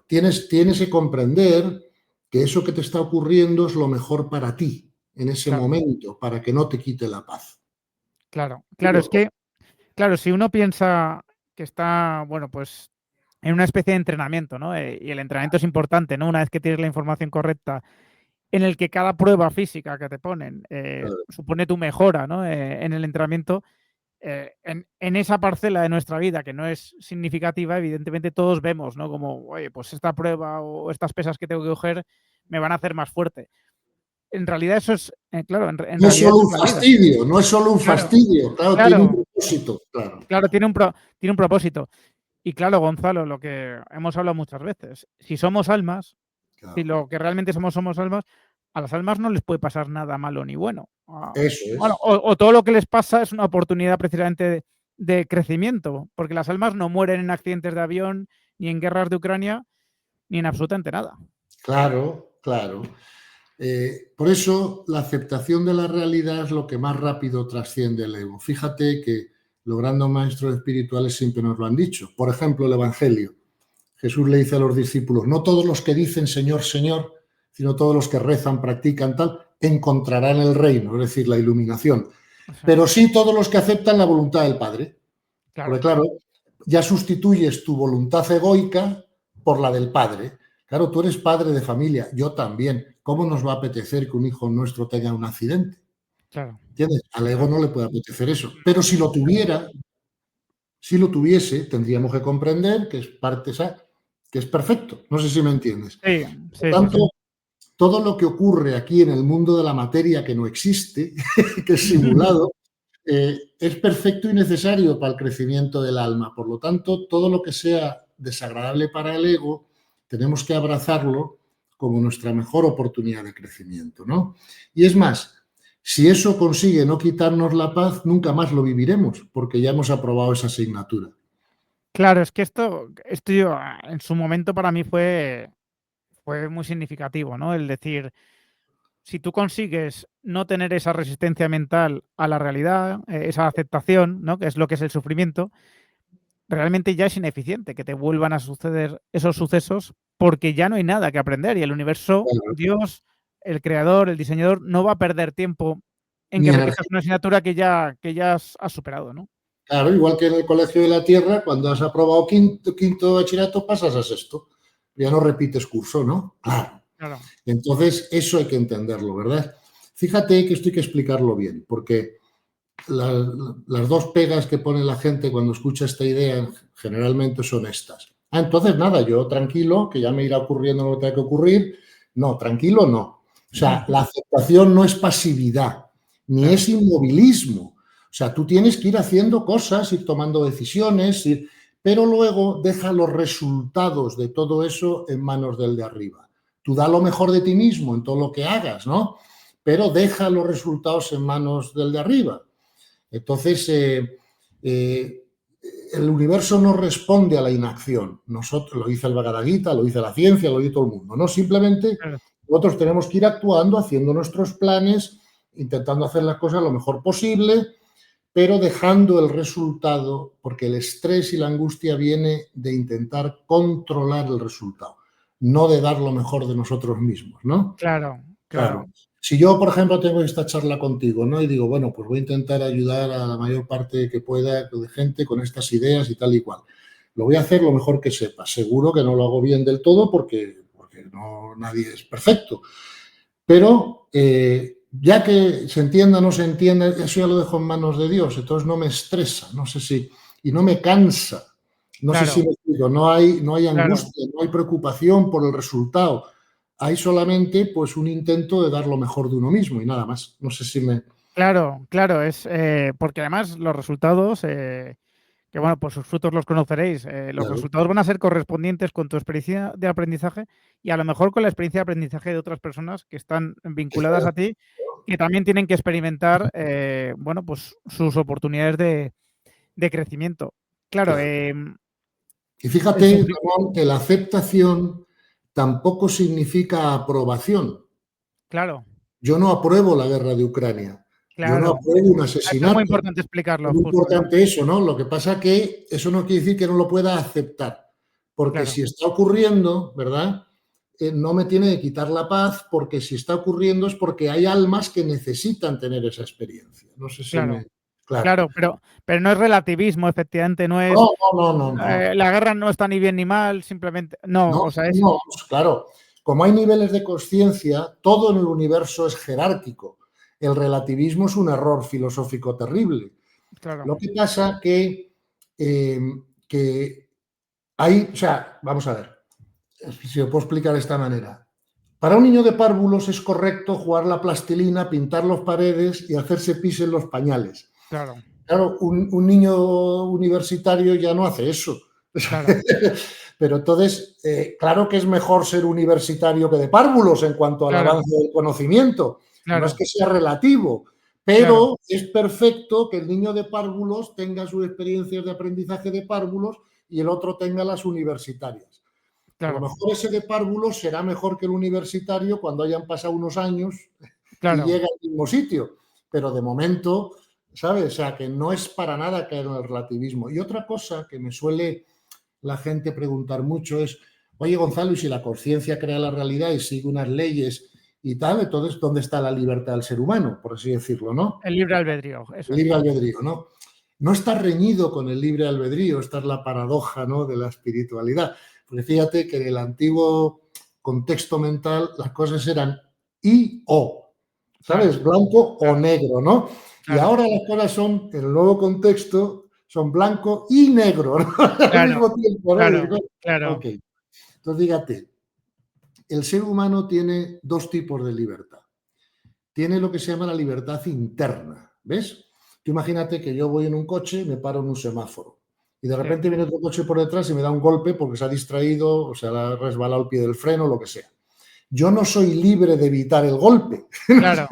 Tienes que comprender que eso que te está ocurriendo es lo mejor para ti en ese claro, momento, para que no te quite la paz. claro. Claro, es que, claro, si uno piensa que está, bueno, pues en una especie de entrenamiento, ¿no? Y el entrenamiento es importante, ¿no? Una vez que tienes la información correcta, en el que cada prueba física que te ponen supone tu mejora, ¿no? En el entrenamiento, en esa parcela de nuestra vida que no es significativa, evidentemente todos vemos, ¿no? Como, oye, pues esta prueba o estas pesas que tengo que coger me van a hacer más fuerte. En realidad eso es, claro, en No es realidad solo eso es un la vida. fastidio, no es solo un Claro, fastidio, claro, tiene un claro, propósito, claro, claro, tiene un propósito. Y claro, Gonzalo, lo que hemos hablado muchas veces, si somos almas, si claro. lo que realmente somos almas, a las almas no les puede pasar nada malo ni bueno. Eso Bueno, es. o todo lo que les pasa es una oportunidad precisamente de crecimiento, porque las almas no mueren en accidentes de avión, ni en guerras de Ucrania, ni en absolutamente nada. Claro, claro. Por eso la aceptación de la realidad es lo que más rápido trasciende el ego. Fíjate que los grandes maestros espirituales siempre nos lo han dicho. Por ejemplo, el Evangelio. Jesús le dice a los discípulos, no todos los que dicen Señor, Señor, sino todos los que rezan, practican tal, encontrarán el reino, es decir, la iluminación. O sea, Pero sí todos los que aceptan la voluntad del Padre. Porque claro, claro, ya sustituyes tu voluntad egoica por la del padre. Claro, tú eres padre de familia, yo también. ¿Cómo nos va a apetecer que un hijo nuestro tenga un accidente? Claro. ¿Entiendes? Al ego Claro. no le puede apetecer eso. Pero si lo tuviera, si lo tuviese, tendríamos que comprender que es parte, que es perfecto. No sé si me entiendes. Sí, Por sí, sí, sí. tanto, todo lo que ocurre aquí en el mundo de la materia que no existe, que es simulado, es perfecto y necesario para el crecimiento del alma. Por lo tanto, todo lo que sea desagradable para el ego, tenemos que abrazarlo como nuestra mejor oportunidad de crecimiento, ¿no? Y es más, si eso consigue no quitarnos la paz, nunca más lo viviremos, porque ya hemos aprobado esa asignatura. Claro, es que esto yo, en su momento para mí fue muy significativo, ¿no? El decir, si tú consigues no tener esa resistencia mental a la realidad, esa aceptación, ¿no? Que es lo que es el sufrimiento, realmente ya es ineficiente que te vuelvan a suceder esos sucesos porque ya no hay nada que aprender y el universo, Dios, el creador, el diseñador, no va a perder tiempo en Ni que repitas energía. una asignatura que ya has superado, ¿no? Claro, igual que en el Colegio de la Tierra, cuando has aprobado quinto de bachillerato, pasas a sexto. Ya no repites curso, ¿no? Claro. Claro, Entonces, eso hay que entenderlo, ¿verdad? Fíjate que esto hay que explicarlo bien, porque las dos pegas que pone la gente cuando escucha esta idea generalmente son estas. Entonces nada, yo tranquilo, que ya me irá ocurriendo lo que tenga que ocurrir. No, tranquilo no. O sea, la aceptación no es pasividad, ni claro, es inmovilismo. O sea, tú tienes que ir haciendo cosas, ir tomando decisiones, pero luego deja los resultados de todo eso en manos del de arriba. Tú da lo mejor de ti mismo en todo lo que hagas, ¿no? Pero deja los resultados en manos del de arriba. Entonces, el universo no responde a la inacción. Nosotros, lo dice el Bhagavad Gita, lo dice la ciencia, lo dice todo el mundo. No, simplemente claro, nosotros tenemos que ir actuando, haciendo nuestros planes, intentando hacer las cosas lo mejor posible, pero dejando el resultado, porque el estrés y la angustia viene de intentar controlar el resultado, no de dar lo mejor de nosotros mismos, ¿no? claro, Claro. claro, Si yo, por ejemplo, tengo esta charla contigo, ¿no? Y digo, bueno, pues voy a intentar ayudar a la mayor parte que pueda de gente con estas ideas y tal y cual. Lo voy a hacer lo mejor que sepa. Seguro que no lo hago bien del todo porque no, nadie es perfecto. Pero ya que se entienda o no se entienda, eso ya lo dejo en manos de Dios. Entonces no me estresa, no sé si, y no me cansa. No sé si claro, me explico, no hay claro. angustia, no hay preocupación por el resultado. Hay solamente pues un intento de dar lo mejor de uno mismo y nada más. No sé si me... Claro, claro, es porque además los resultados, que bueno, por sus frutos los conoceréis, los Claro, resultados van a ser correspondientes con tu experiencia de aprendizaje y a lo mejor con la experiencia de aprendizaje de otras personas que están vinculadas a ti, que también tienen que experimentar, bueno, pues sus oportunidades de crecimiento. Claro, claro. Y el fíjate, sufrir, Ramón, que la aceptación tampoco significa aprobación. claro, Yo no apruebo la guerra de Ucrania. Yo no claro. apruebo un Eso es muy asesinato. importante Es explicarlo, muy justo, importante eso, ¿no? Lo que pasa que eso no quiere decir que no lo pueda aceptar, porque claro, si está ocurriendo, ¿verdad? No me tiene que quitar la paz, porque si está ocurriendo es porque hay almas que necesitan tener esa experiencia. No sé si claro. me... Claro. Claro, pero no es relativismo, efectivamente, no No, es, no, no, no, no. la guerra no está ni bien ni mal, simplemente no, No, o sea, es no, pues claro. Como hay niveles de conciencia, todo en el universo es jerárquico. El relativismo es un error filosófico terrible. claro, Lo que pasa eh, que hay, o sea, vamos a ver, si lo puedo explicar de esta manera. Para un niño de párvulos es correcto jugar la plastilina, pintar las paredes y hacerse pis en los pañales. claro, Claro, un niño universitario ya no hace eso. claro, Pero entonces, claro que es mejor ser universitario que de párvulos en cuanto al claro, avance del conocimiento. No es claro, que sea relativo, claro, pero es perfecto que el niño de párvulos tenga sus experiencias de aprendizaje de párvulos y el otro tenga las universitarias. A lo claro, mejor ese de párvulos será mejor que el universitario cuando hayan pasado unos años y claro, llegue al mismo sitio, pero de momento, ¿sabes? O sea, que no es para nada caer en el relativismo. Y otra cosa que me suele la gente preguntar mucho es, oye Gonzalo, y si la conciencia crea la realidad y sigue unas leyes y tal, entonces, ¿dónde está la libertad del ser humano? Por así decirlo, ¿no? el libre albedrío, eso El es. libre albedrío, ¿no? No está reñido con el libre albedrío, esta es la paradoja, ¿no?, de la espiritualidad. Porque fíjate que en el antiguo contexto mental las cosas eran y o. ¿sabes? Blanco o negro, ¿no? Y claro, ahora las cosas son, en el nuevo contexto, son blanco y negro, ¿no? Al claro, mismo tiempo, ¿no? claro, claro. Ok. Entonces, fíjate, el ser humano tiene dos tipos de libertad. Tiene lo que se llama la libertad interna, ¿ves? Tú imagínate que yo voy en un coche, me paro en un semáforo y de Sí, repente viene otro coche por detrás y me da un golpe porque se ha distraído o se ha resbalado el pie del freno o lo que sea. Yo no soy libre de evitar el golpe. claro,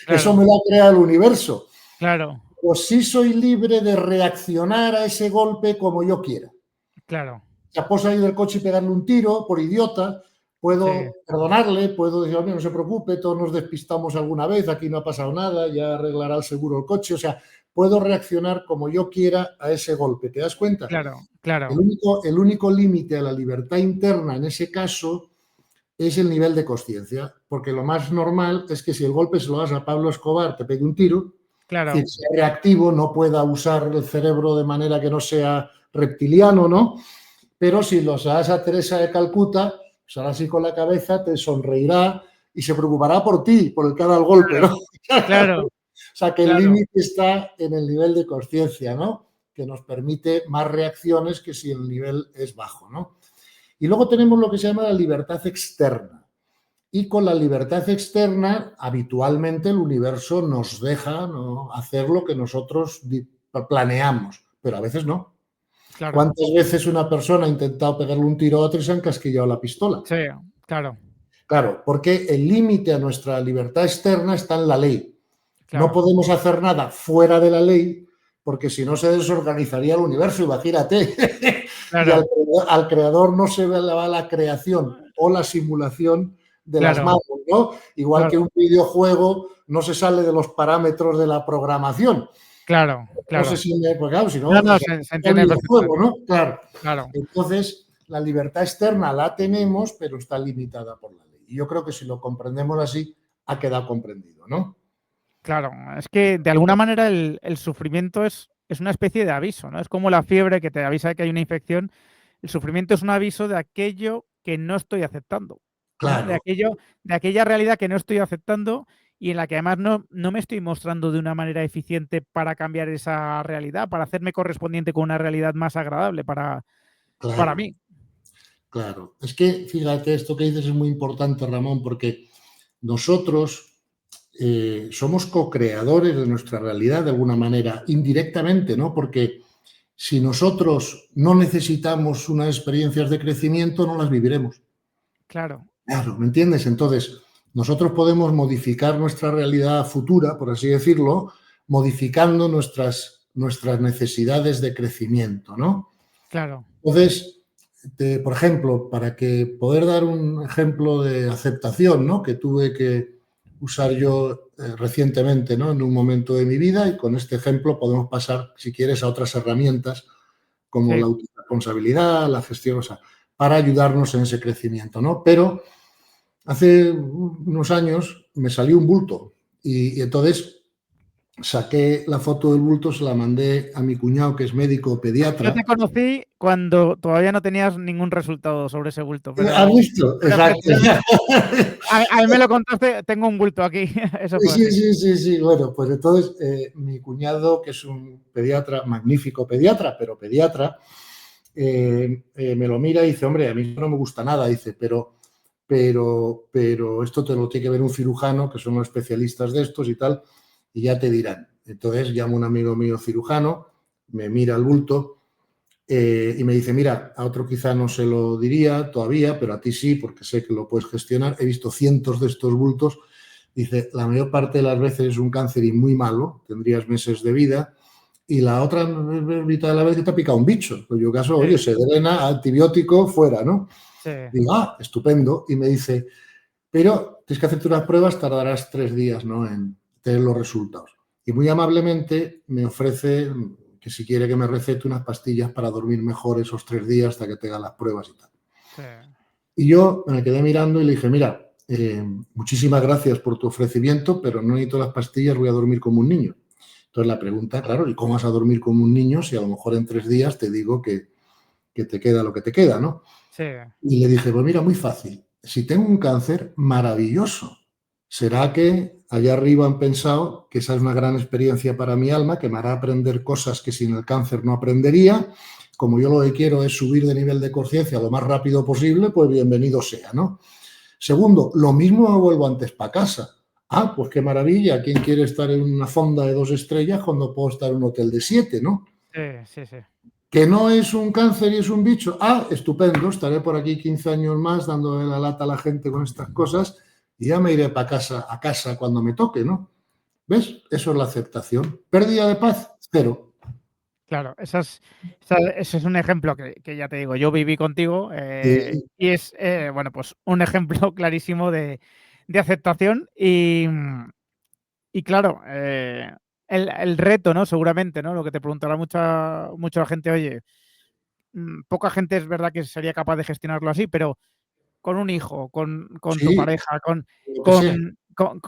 Eso claro, me lo ha creado el universo. claro, O sí soy libre de reaccionar a ese golpe como yo quiera. claro. O sea, puedo salir del coche y pegarle un tiro por idiota, Sí, puedo perdonarle, puedo decir, no se preocupe, todos nos despistamos alguna vez, aquí no ha pasado nada, ya arreglará el seguro el coche. O sea, puedo reaccionar como yo quiera a ese golpe. ¿Te das cuenta? claro, claro, El único límite a la libertad interna en ese caso es el nivel de conciencia, porque lo más normal es que si el golpe se lo das a Pablo Escobar, te pegue un tiro, es decir, claro, sea reactivo, no pueda usar el cerebro de manera que no sea reptiliano, ¿no? Pero si los das a Teresa de Calcuta, pues hará así con la cabeza, te sonreirá y se preocupará por ti, por el que ha dado el golpe, ¿no? claro, claro, O sea, que el claro, límite está en el nivel de conciencia, ¿no? Que nos permite más reacciones que si el nivel es bajo, ¿no? Y luego tenemos lo que se llama la libertad externa. Y con la libertad externa, habitualmente el universo nos deja, ¿no?, hacer lo que nosotros planeamos, pero a veces no. claro. ¿Cuántas veces una persona ha intentado pegarle un tiro a otro y se han casquillado la pistola? Sí, claro, Claro, porque el límite a nuestra libertad externa está en la ley. No claro, podemos hacer nada fuera de la ley porque si no se desorganizaría el universo, imagínate. Y claro, al creador no se le va la creación o la simulación de las claro, manos, ¿no? Igual que claro, un videojuego no se sale de los parámetros de la programación. claro, No sé claro. si me, pues claro, si No, no, no, es se el entiende videojuego, perfectamente. ¿no? Claro. Claro, Entonces, la libertad externa la tenemos, pero está limitada por la ley. Y yo creo que si lo comprendemos así, ha quedado comprendido, ¿no? claro. Es que de alguna manera el sufrimiento es una especie de aviso, ¿no? Es como la fiebre que te avisa de que hay una infección. El sufrimiento es un aviso de aquello que no estoy aceptando, ¿no? Claro, De aquella realidad que no estoy aceptando y en la que además no me estoy mostrando de una manera eficiente para cambiar esa realidad, para hacerme correspondiente con una realidad más agradable para claro, mí. claro. Es que, fíjate, esto que dices es muy importante, Ramón, porque nosotros somos co-creadores de nuestra realidad de alguna manera, indirectamente, ¿no? Porque si nosotros no necesitamos unas experiencias de crecimiento, no las viviremos. Claro, Claro, ¿me entiendes? Entonces, nosotros podemos modificar nuestra realidad futura, por así decirlo, modificando nuestras necesidades de crecimiento, ¿no? claro. Entonces, por ejemplo, para que poder dar un ejemplo de aceptación, ¿no?, que tuve que usar yo recientemente, ¿no?, en un momento de mi vida, y con este ejemplo podemos pasar, si quieres, a otras herramientas como la Sí, autorresponsabilidad, la gestión, o sea, para ayudarnos en ese crecimiento, ¿no? Pero hace unos años me salió un bulto y entonces saqué la foto del bulto, se la mandé a mi cuñado, que es médico yo te pediatra. conocí cuando todavía no tenías ningún resultado sobre ese bulto, ¿Has visto? Exacto. pero a mí me lo contaste, tengo un bulto aquí, eso fue Sí, así. sí, sí, sí. Bueno, pues entonces mi cuñado, que es un pediatra, magnífico pediatra, pero pediatra, me lo mira y dice, hombre, a mí no me gusta nada, dice, pero esto te lo tiene que ver un cirujano, que son los especialistas de estos y tal, y ya te dirán. Entonces llamo a un amigo mío cirujano, me mira el bulto y me dice, mira, a otro quizá no se lo diría todavía, pero a ti sí, porque sé que lo puedes gestionar. He visto cientos de estos bultos. Dice, la mayor parte de las veces es un cáncer y muy malo, tendrías meses de vida, y la otra mitad de la vez que te ha picado un bicho. En yo caso, Sí, oye, se drena, antibiótico, fuera, ¿no? sí, Digo, estupendo. Y me dice, pero tienes que hacerte unas pruebas, tardarás 3 días, ¿no?, en tener los resultados. Y muy amablemente me ofrece que si quiere que me recete unas pastillas para dormir mejor esos 3 días hasta que tenga las pruebas y tal. sí, Y yo me quedé mirando y le dije, mira, muchísimas gracias por tu ofrecimiento, pero no necesito las pastillas, voy a dormir como un niño. Entonces la pregunta, claro, ¿y cómo vas a dormir como un niño si a lo mejor en 3 días te digo que te queda lo que te queda, ¿no? sí, Y le dije, pues mira, muy fácil. Si tengo un cáncer, maravilloso. ¿Será que allá arriba han pensado que esa es una gran experiencia para mi alma, que me hará aprender cosas que sin el cáncer no aprendería? Como yo lo que quiero es subir de nivel de conciencia lo más rápido posible, pues bienvenido sea, ¿no? Segundo, lo mismo me vuelvo antes para casa. Ah, pues qué maravilla. ¿Quién quiere estar en una fonda de 2 estrellas cuando puedo estar en un hotel de 7, ¿no? Sí, sí, sí. Que no es un cáncer y es un bicho. Ah, estupendo. Estaré por aquí 15 años más dándole la lata a la gente con estas cosas y ya me iré para casa, a casa cuando me toque, ¿no? ¿Ves? Eso es la aceptación. Pérdida de paz, cero. Claro, ese es un ejemplo que ya te digo, yo viví contigo Sí, y es, bueno, pues un ejemplo clarísimo de aceptación y claro, el reto, ¿no? Seguramente, ¿no? Lo que te preguntará mucha gente, oye, poca gente es verdad que sería capaz de gestionarlo así, pero con un hijo, con tu sí, pareja, lo que sea.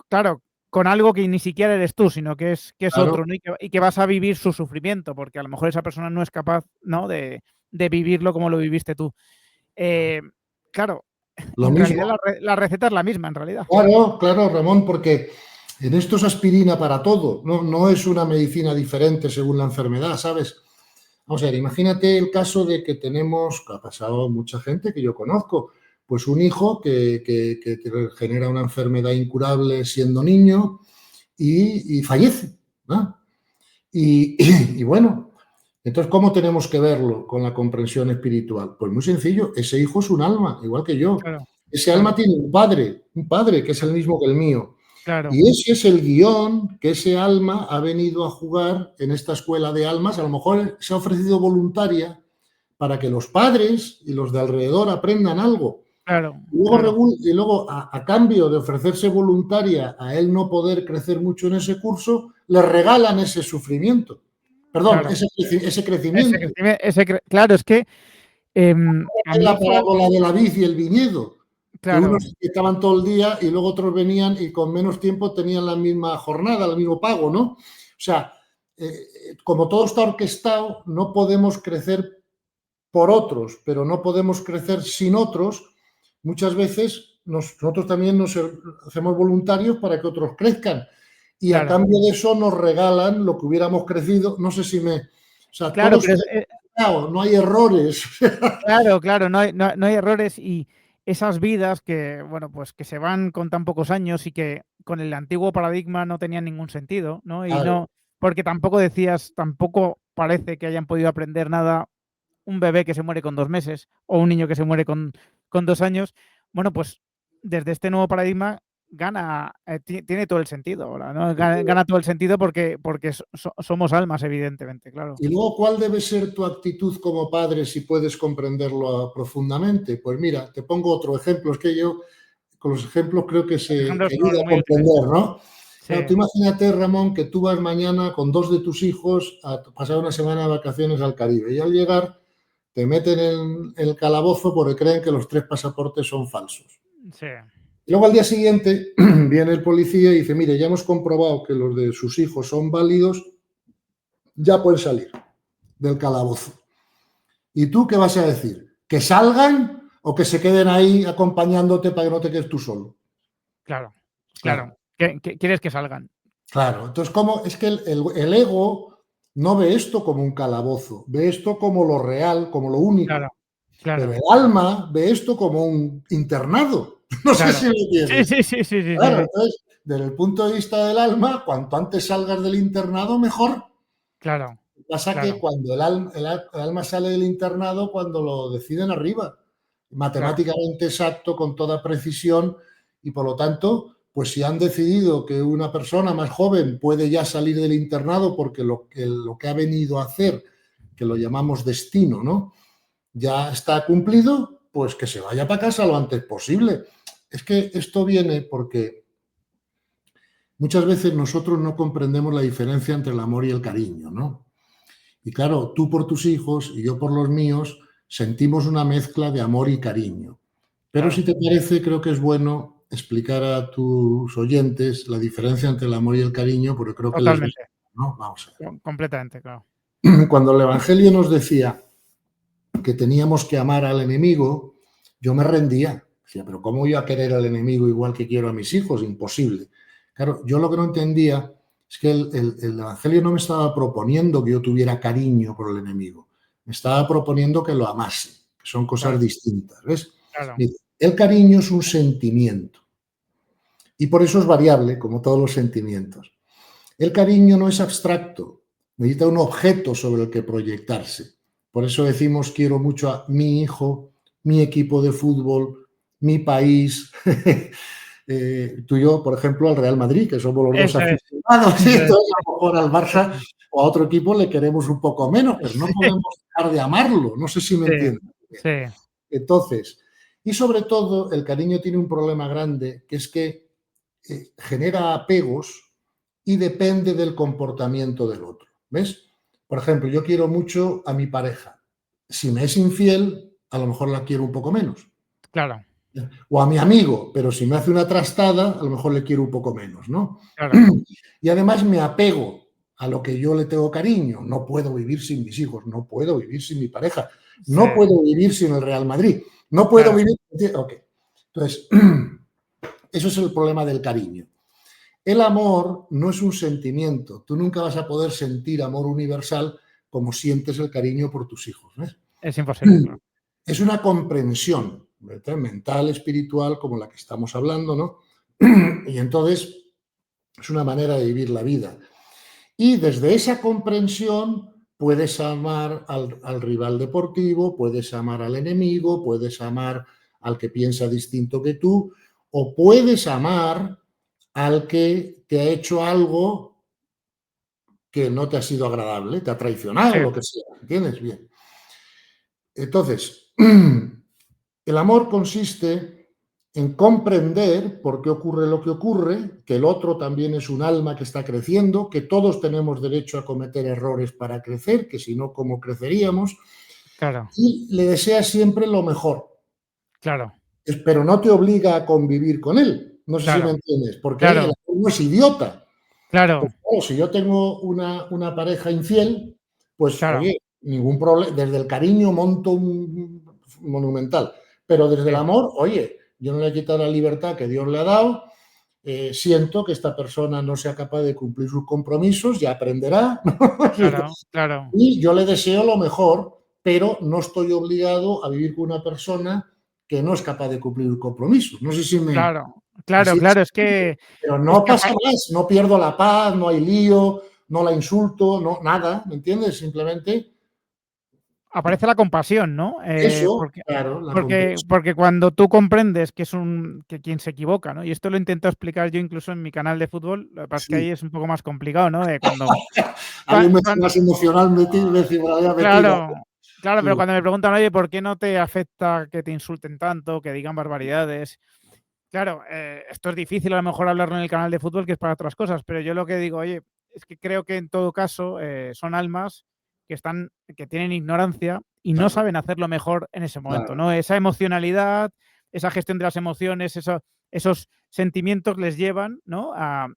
claro, con algo que ni siquiera eres tú, sino que es Claro, otro, ¿no? Y que vas a vivir su sufrimiento, porque a lo mejor esa persona no es capaz, ¿no? De vivirlo como lo viviste tú. Eh, claro, lo en realidad mismo. la receta es la misma, en realidad. Claro, claro, Ramón, porque en esto es aspirina para todo, no, no es una medicina diferente según la enfermedad, ¿sabes? Vamos a ver, imagínate el caso de que tenemos, que ha pasado mucha gente que yo conozco, pues un hijo que genera una enfermedad incurable siendo niño y fallece, ¿no? Y bueno, entonces, ¿cómo tenemos que verlo con la comprensión espiritual? Pues muy sencillo, ese hijo es un alma, igual que yo. Claro, Ese alma claro, tiene un padre que es el mismo que el mío. claro, Y ese es el guión que ese alma ha venido a jugar en esta escuela de almas. A lo mejor se ha ofrecido voluntaria para que los padres y los de alrededor aprendan algo. claro, Y luego, claro, a cambio de ofrecerse voluntaria a él no poder crecer mucho en ese curso, le regalan ese sufrimiento. Perdón, claro. ese crecimiento. Claro, es que a En la mí fue, parábola de la vid y el viñedo, que claro, unos estaban todo el día y luego otros venían y con menos tiempo tenían la misma jornada, el mismo pago, ¿no? O sea, como todo está orquestado, no podemos crecer por otros, pero no podemos crecer sin otros. Muchas veces nosotros también nos hacemos voluntarios para que otros crezcan y a claro, cambio de eso nos regalan lo que hubiéramos crecido. No sé si me... O sea, todo claro, está pero orquestado, no hay errores. claro, claro, no hay errores y esas vidas que, bueno, pues que se van con tan pocos años y que con el antiguo paradigma no tenían ningún sentido, ¿no? Y Claro, no, porque tampoco parece que hayan podido aprender nada un bebé que se muere con 2 meses o un niño que se muere con 2 años. Bueno, pues desde este nuevo paradigma gana, tiene todo el sentido ahora, ¿no? Gana todo el sentido porque somos almas, evidentemente, claro. y luego, ¿cuál debe ser tu actitud como padre si puedes comprenderlo profundamente? Pues mira, te pongo otro ejemplo. Es que yo con los ejemplos creo que Los se ejemplos que son ayuda a muy útiles. comprender, ¿no? Sí, Claro, tú imagínate, Ramón, que tú vas mañana con 2 de tus hijos a pasar una semana de vacaciones al Caribe y al llegar te meten en el calabozo porque creen que los 3 pasaportes son falsos. sí, Y luego al día siguiente viene el policía y dice, mire, ya hemos comprobado que los de sus hijos son válidos, ya pueden salir del calabozo. ¿Y tú qué vas a decir? ¿Que salgan o que se queden ahí acompañándote para que no te quedes tú solo? claro, Claro, claro. ¿Quieres que salgan? claro. Entonces, ¿cómo? Es que el ego no ve esto como un calabozo, ve esto como lo real, como lo Claro, único. Pero claro, el alma ve esto como un internado. No sé si claro. lo Sí, entiendes. sí, sí, sí, sí, sí, Claro, sí. entonces, desde el punto de vista del alma, cuanto antes salgas del internado, mejor. Claro, Pasa que claro, cuando el alma sale del internado, cuando lo deciden arriba, claro, matemáticamente exacto, con toda precisión, y por lo tanto, pues si han decidido que una persona más joven puede ya salir del internado porque lo que ha venido a hacer, que lo llamamos destino, ¿no? Ya está cumplido, pues que se vaya para casa lo antes posible. Es que esto viene porque muchas veces nosotros no comprendemos la diferencia entre el amor y el cariño, ¿no? Y claro, tú por tus hijos y yo por los míos sentimos una mezcla de amor y cariño. Pero si claro. te parece, creo que es bueno explicar a tus oyentes la diferencia entre el amor y el cariño, porque creo que les... Totalmente. ¿no? Vamos a Completamente, claro. ver. Cuando el Evangelio nos decía que teníamos que amar al enemigo, yo me rendía. Decía, pero ¿cómo voy a querer al enemigo igual que quiero a mis hijos? Imposible. Claro, yo lo que no entendía es que el Evangelio no me estaba proponiendo que yo tuviera cariño por el enemigo. Me estaba proponiendo que lo amase, que son cosas Claro, distintas, ¿ves? claro. El cariño es un sentimiento y por eso es variable, como todos los sentimientos. El cariño no es abstracto, necesita un objeto sobre el que proyectarse. Por eso decimos quiero mucho a mi hijo, mi equipo de fútbol, mi país. Tú y yo, por ejemplo, al Real Madrid, que somos los dos Eso es, aficionados, y eso es. entonces a lo mejor al Barça o a otro equipo le queremos un poco menos, pero no Sí, podemos dejar de amarlo. No sé si me sí, entiendes. sí, Entonces, y sobre todo, el cariño tiene un problema grande, que es que genera apegos y depende del comportamiento del otro. ¿Ves? Por ejemplo, yo quiero mucho a mi pareja. Si me es infiel, a lo mejor la quiero un poco menos. claro, O a mi amigo, pero si me hace una trastada, a lo mejor le quiero un poco menos, ¿no? claro. Y además me apego a lo que yo le tengo cariño. No puedo vivir sin mis hijos, no puedo vivir sin mi pareja, Sí, no puedo vivir sin el Real Madrid, no puedo claro, vivir... Ok. Entonces, eso es el problema del cariño. El amor no es un sentimiento. Tú nunca vas a poder sentir amor universal como sientes el cariño por tus hijos. ¿Ves? es imposible, claro. Es una comprensión, ¿verdad? Mental, espiritual, como la que estamos hablando, ¿no? Y entonces es una manera de vivir la vida. Y desde esa comprensión puedes amar al rival deportivo, puedes amar al enemigo, puedes amar al que piensa distinto que tú, o puedes amar al que te ha hecho algo que no te ha sido agradable, te ha traicionado, Sí, lo que sea. ¿Entiendes? Bien. Entonces, el amor consiste en comprender por qué ocurre lo que ocurre, que el otro también es un alma que está creciendo, que todos tenemos derecho a cometer errores para crecer, que si no, ¿cómo creceríamos? claro, Y le deseas siempre lo mejor, claro, pero no te obliga a convivir con él. No sé si me claro, entiendes, porque el claro, amor no es idiota. claro, Pues claro, si yo tengo una pareja infiel, pues claro, oye, ningún problema. Desde el cariño monto un monumental, pero desde el sí, amor, oye, yo no le he quitado la libertad que Dios le ha dado, siento que esta persona no sea capaz de cumplir sus compromisos, ya aprenderá, ¿no? claro, claro, Y yo le deseo lo mejor, pero no estoy obligado a vivir con una persona que no es capaz de cumplir compromisos. No sé si me... claro, claro, Así claro, de... Pero es no que pasa más, no pierdo la paz, no hay lío, no la insulto, no, nada, ¿me entiendes? Simplemente aparece la compasión, ¿no? eso, claro, la comprensión. Porque cuando tú comprendes que es que quien se equivoca, ¿no? Y esto lo intento explicar yo incluso en mi canal de fútbol, lo que pasa es que ahí Sí. es un poco más complicado, ¿no? De cuando Hay un cuan más emocional metido, metida. claro, claro, pero Sí, cuando me preguntan: "Oye, ¿por qué no te afecta que te insulten tanto, que digan barbaridades?". Claro, esto es difícil a lo mejor hablarlo en el canal de fútbol, que es para otras cosas, pero yo lo que digo, oye, es que creo que en todo caso, son almas que tienen ignorancia y no claro, saben hacerlo mejor en ese momento, claro, ¿no? Esa emocionalidad, esa gestión de las emociones, esos sentimientos les llevan, ¿no? A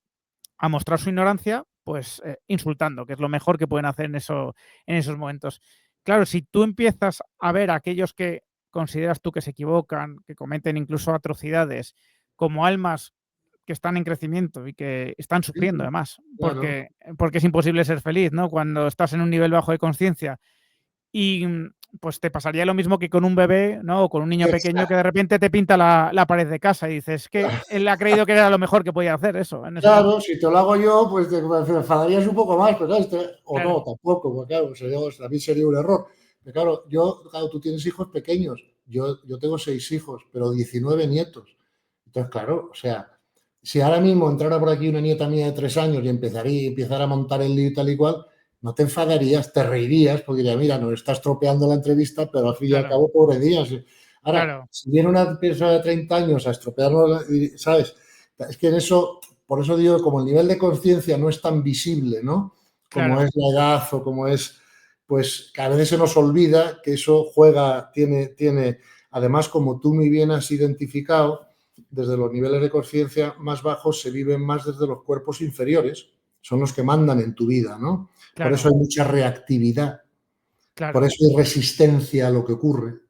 mostrar su ignorancia, pues, insultando, que es lo mejor que pueden hacer en esos momentos. Claro, si tú empiezas a ver a aquellos que consideras tú que se equivocan, que cometen incluso atrocidades, como almas que están en crecimiento y que están sufriendo sí, además, claro. porque es imposible ser feliz, ¿no? Cuando estás en un nivel bajo de conciencia y, pues te pasaría lo mismo que con un bebé, ¿no? O con un niño pequeño que Exacto. de repente te pinta la pared de casa y dices: que él ha creído que era lo mejor que podía hacer eso, en ese momento". Claro, si te lo hago yo, pues te enfadarías un poco más, pero o no, Claro, tampoco, porque claro, también sería un error. Pero claro, claro, tú tienes hijos pequeños, yo tengo 6 hijos, pero 19 nietos. Entonces, claro, o sea, si ahora mismo entrara por aquí una nieta mía de 3 años y empezara a montar el lío y tal y cual, no te enfadarías, te reirías, porque diría, mira, nos está estropeando la entrevista, pero al fin y al claro, cabo, pobre día. Ahora, claro, si viene una persona de 30 años a estropearnos, ¿sabes? Es que en eso, por eso digo, como el nivel de conciencia no es tan visible, ¿no? Como claro, es la edad o como es, pues que a veces se nos olvida que eso juega, además, como tú muy bien has identificado, desde los niveles de conciencia más bajos se viven más desde los cuerpos inferiores, son los que mandan en tu vida, ¿no? Por eso claro, hay mucha reactividad, por claro, eso hay resistencia a lo que ocurre,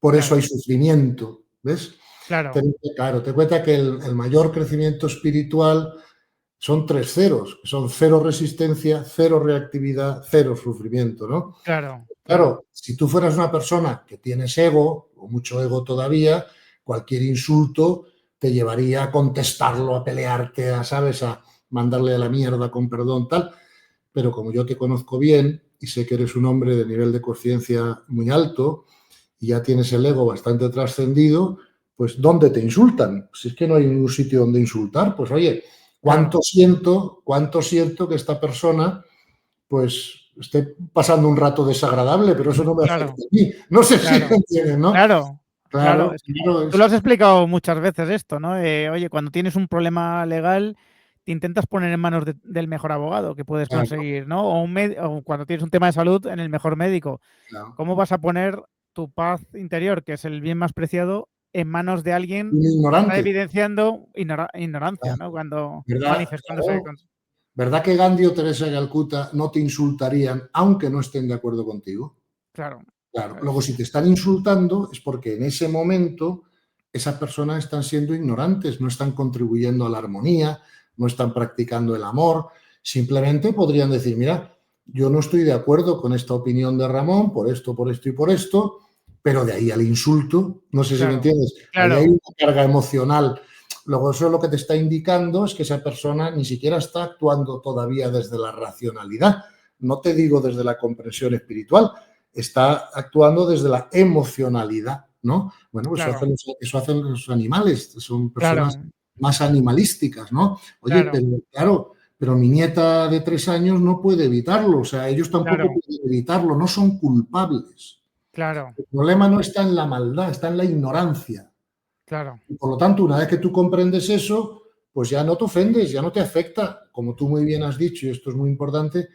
por eso hay claro, sufrimiento, ¿ves? Claro, Claro, te cuenta que el mayor crecimiento espiritual son 3 ceros, que son cero resistencia, cero reactividad, cero sufrimiento, ¿no? claro, claro, Claro, si tú fueras una persona que tienes ego, o mucho ego todavía, cualquier insulto te llevaría a contestarlo, a pelearte, a, ¿sabes? A mandarle a la mierda con perdón, tal. Pero como yo te conozco bien y sé que eres un hombre de nivel de conciencia muy alto y ya tienes el ego bastante trascendido, pues ¿dónde te insultan? Si es que no hay ningún sitio donde insultar, pues oye, claro, cuánto siento que esta persona pues esté pasando un rato desagradable, pero eso no me afecta claro, a mí. No sé si me claro, entienden, ¿no? claro, claro. Claro, Es que claro, tú lo has explicado muchas veces esto, ¿no? Oye, cuando tienes un problema legal, te intentas poner en manos del mejor abogado que puedes claro, conseguir, ¿no? O cuando tienes un tema de salud, en el mejor médico. claro. ¿Cómo vas a poner tu paz interior, que es el bien más preciado, en manos de alguien Un que está ignorante, evidenciando ignorancia, claro, ¿no? Cuando ¿verdad? manifestándose Claro. ¿Verdad que Gandhi o Teresa de Calcuta no te insultarían aunque no estén de acuerdo contigo? claro, Claro. Luego, es si te están insultando es porque en ese momento esas personas están siendo ignorantes, no están contribuyendo a la armonía, no están practicando el amor. Simplemente podrían decir, mira, yo no estoy de acuerdo con esta opinión de Ramón por esto y por esto, pero de ahí al insulto, no sé si me claro, entiendes, ahí hay claro, una carga emocional. Luego eso lo que te está indicando es que esa persona ni siquiera está actuando todavía desde la racionalidad, no te digo desde la comprensión espiritual, está actuando desde la emocionalidad, ¿no? Bueno, pues claro, eso hacen los animales, son personas claro, más animalísticas, ¿no? Oye, claro, pero claro, pero mi nieta de 3 años no puede evitarlo, o sea, ellos tampoco claro, pueden evitarlo, no son culpables. claro, El problema no está en la maldad, está en la ignorancia. claro, Y por lo tanto, una vez que tú comprendes eso, pues ya no te ofendes, ya no te afecta. Como tú muy bien has dicho, y esto es muy importante,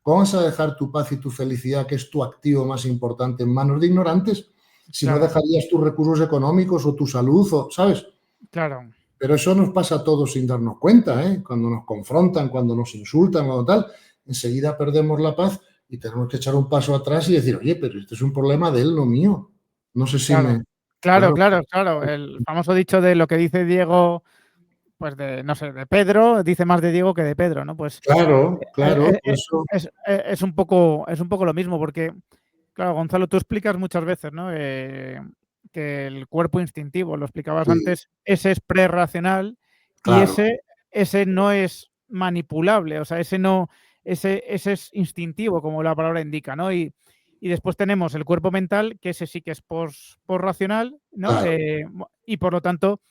¿cómo vas a dejar tu paz y tu felicidad, que es tu activo más importante, en manos de ignorantes? Si no claro, dejarías tus recursos económicos o tu salud, o, ¿sabes? claro, Pero eso nos pasa a todos sin darnos cuenta, ¿eh? Cuando nos confrontan, cuando nos insultan, cuando tal, enseguida perdemos la paz y tenemos que echar un paso atrás y decir, oye, pero este es un problema de él, no mío. No sé si claro, me... claro, Claro, claro, claro. El famoso dicho de lo que dice Diego, pues de, no sé, de Pedro, dice más de Diego que de Pedro, ¿no? Pues claro, claro, por eso, es un poco lo mismo, porque claro, Gonzalo, tú explicas muchas veces, ¿no? Que el cuerpo instintivo, lo explicabas sí, antes, ese es prerracional y claro, ese no es manipulable, o sea, ese no, ese es instintivo, como la palabra indica, ¿no? Y después tenemos el cuerpo mental, que ese sí que es racional, ¿no? claro. Y por lo tanto,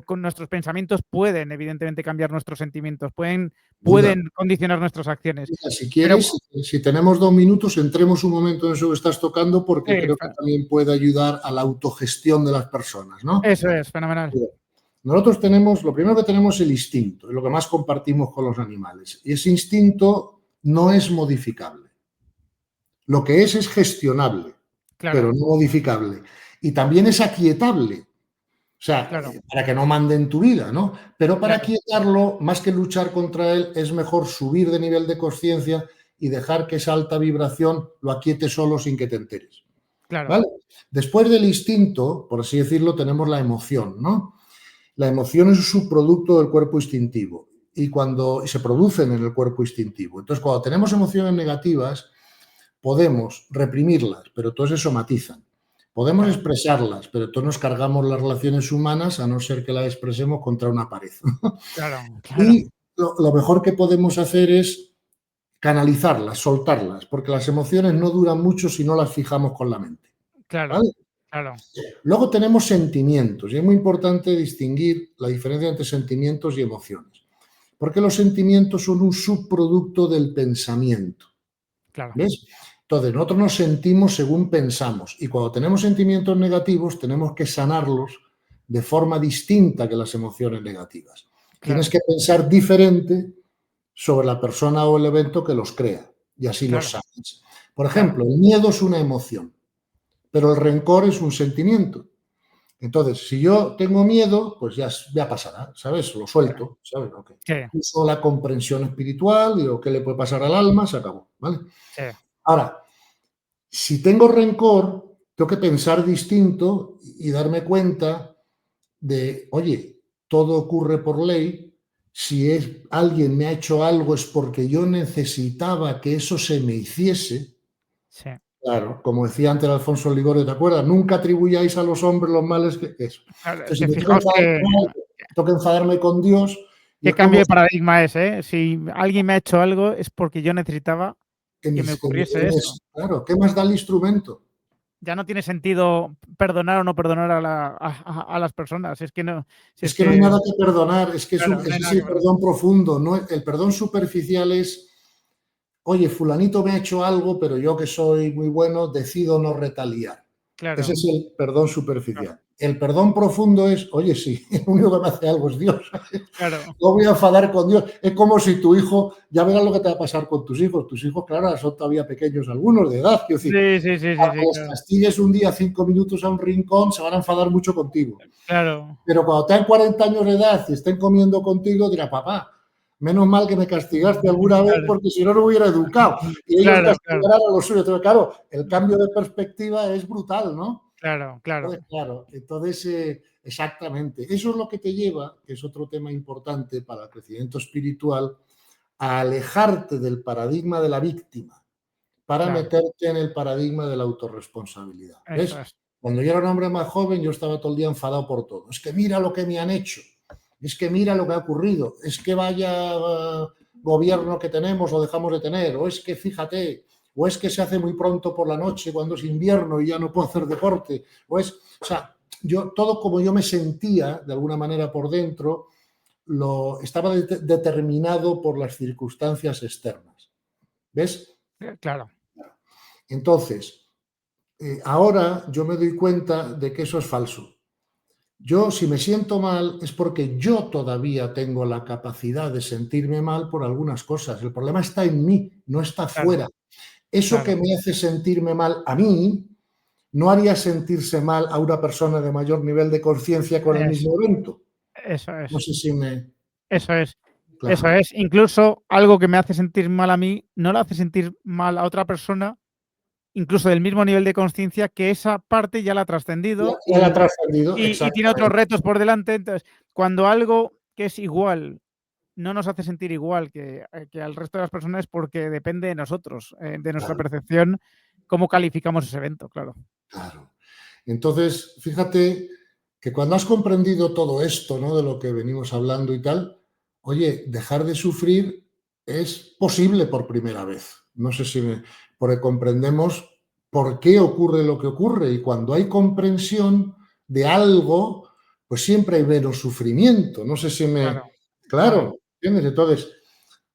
con nuestros pensamientos pueden, evidentemente, cambiar nuestros sentimientos, Duda. pueden condicionar nuestras acciones. Mira, si Pero quieres, si tenemos 2 minutos, entremos un momento en eso que estás tocando, porque sí, creo que también puede ayudar a la autogestión de las personas, ¿no? eso es, fenomenal. Mira, nosotros tenemos, lo primero que tenemos es el instinto, es lo que más compartimos con los animales. Y ese instinto no es modificable. Lo que es gestionable, pero Claro, no modificable. Y también es aquietable. O sea, claro, para que no mande en tu vida, ¿no? Pero para claro, quietarlo, más que luchar contra él, es mejor subir de nivel de conciencia y dejar que esa alta vibración lo aquiete solo sin que te enteres. claro, ¿Vale? Después del instinto, por así decirlo, tenemos la emoción, ¿no? La emoción es un subproducto del cuerpo instintivo y cuando se producen en el cuerpo instintivo. Entonces, cuando tenemos emociones negativas, podemos reprimirlas, pero todas se somatizan. Podemos claro, expresarlas, pero todos nos cargamos las relaciones humanas a no ser que las expresemos contra una pared. claro, claro, Y lo mejor que podemos hacer es canalizarlas, soltarlas, porque las emociones no duran mucho si no las fijamos con la mente. claro, ¿Vale? claro, Luego tenemos sentimientos y es muy importante distinguir la diferencia entre sentimientos y emociones, porque los sentimientos son un subproducto del pensamiento. claro, ¿Ves? Entonces, nosotros nos sentimos según pensamos y cuando tenemos sentimientos negativos tenemos que sanarlos de forma distinta que las emociones negativas. Tienes claro, que pensar diferente sobre la persona o el evento que los crea y así los claro, sanas. Por claro, ejemplo, el miedo es una emoción, pero el rencor es un sentimiento. Entonces, si yo tengo miedo, pues ya pasará, ¿sabes? Lo claro, suelto, ¿sabes? Okay. sí, Uso la comprensión espiritual, digo, ¿qué le puede pasar al alma? Se acabó, ¿vale? sí, Ahora, si tengo rencor, tengo que pensar distinto y darme cuenta oye, todo ocurre por ley, si alguien me ha hecho algo es porque yo necesitaba que eso se me hiciese. Sí. Claro, como decía antes Alfonso Ligorio, ¿te acuerdas? Nunca atribuyáis a los hombres los males que eso. Claro, es Entonces, si que me fijaos tengo que enfadarme con Dios, y qué es como cambio de paradigma es, ¿eh? Si alguien me ha hecho algo es porque yo necesitaba que me ocurriese eso. claro, ¿qué más da el instrumento? Ya no tiene sentido perdonar o no perdonar a las personas. Es que no, si Es es que no hay que, nada que perdonar, es que claro, no hay ese es nada el que perdonar. perdón profundo, no el perdón superficial es, oye, fulanito me ha hecho algo, pero yo que soy muy bueno decido no retaliar. Ese Claro, es el perdón claro, superficial. El perdón profundo es, oye, sí, el único que me hace algo es Dios. claro. No voy a enfadar con Dios. Es como si tu hijo, ya verás lo que te va a pasar con tus hijos. Tus hijos, claro, son todavía pequeños algunos de edad. Quiero decir, Sí, sí, sí, sí, aunque sí, les claro. castigues un día 5 minutos a un rincón, se van a enfadar mucho contigo. Claro, Pero cuando tengan 40 años de edad y estén comiendo contigo, dirá, papá, menos mal que me castigaste alguna vez claro, porque si no, no hubiera educado. Y ellos claro, claro, castigarán a los suyos. Entonces, claro, el cambio de perspectiva es brutal, ¿no? claro, claro, Entonces, claro, exactamente. Eso es lo que te lleva, que es otro tema importante para el crecimiento espiritual, a alejarte del paradigma de la víctima para claro. meterte en el paradigma de la autorresponsabilidad. Eso ¿Ves? es. Cuando yo era un hombre más joven, yo estaba todo el día enfadado por todo. Es que mira lo que me han hecho, es que mira lo que ha ocurrido, es que vaya gobierno que tenemos o dejamos de tener, o es que fíjate, o es que se hace muy pronto por la noche cuando es invierno y ya no puedo hacer deporte, o sea, yo todo como yo me sentía de alguna manera por dentro, estaba determinado por las circunstancias externas. ¿Ves? Claro, Entonces, ahora yo me doy cuenta de que eso es falso. Yo, si me siento mal, es porque yo todavía tengo la capacidad de sentirme mal por algunas cosas. El problema está en mí, no está claro, fuera. Eso claro. que me hace sentirme mal a mí, no haría sentirse mal a una persona de mayor nivel de conciencia con el Es, mismo evento. eso No es. sé si me... Eso es. Eso Claro. es. Incluso algo que me hace sentir mal a mí, no le hace sentir mal a otra persona, incluso del mismo nivel de conciencia, que esa parte ya la ha trascendido Ya la ha trascendido, y tiene otros exactamente. retos por delante. Entonces, cuando algo que es igual no nos hace sentir igual que al resto de las personas, es porque depende de nosotros, de nuestra Claro, percepción, cómo calificamos ese evento, claro. claro. Entonces, fíjate que cuando has comprendido todo esto, ¿no? De lo que venimos hablando y tal, oye, dejar de sufrir es posible por primera vez. No sé si porque comprendemos por qué ocurre lo que ocurre y cuando hay comprensión de algo, pues siempre hay menos sufrimiento. No sé si me... Claro, claro, Claro, ¿entiendes? Entonces,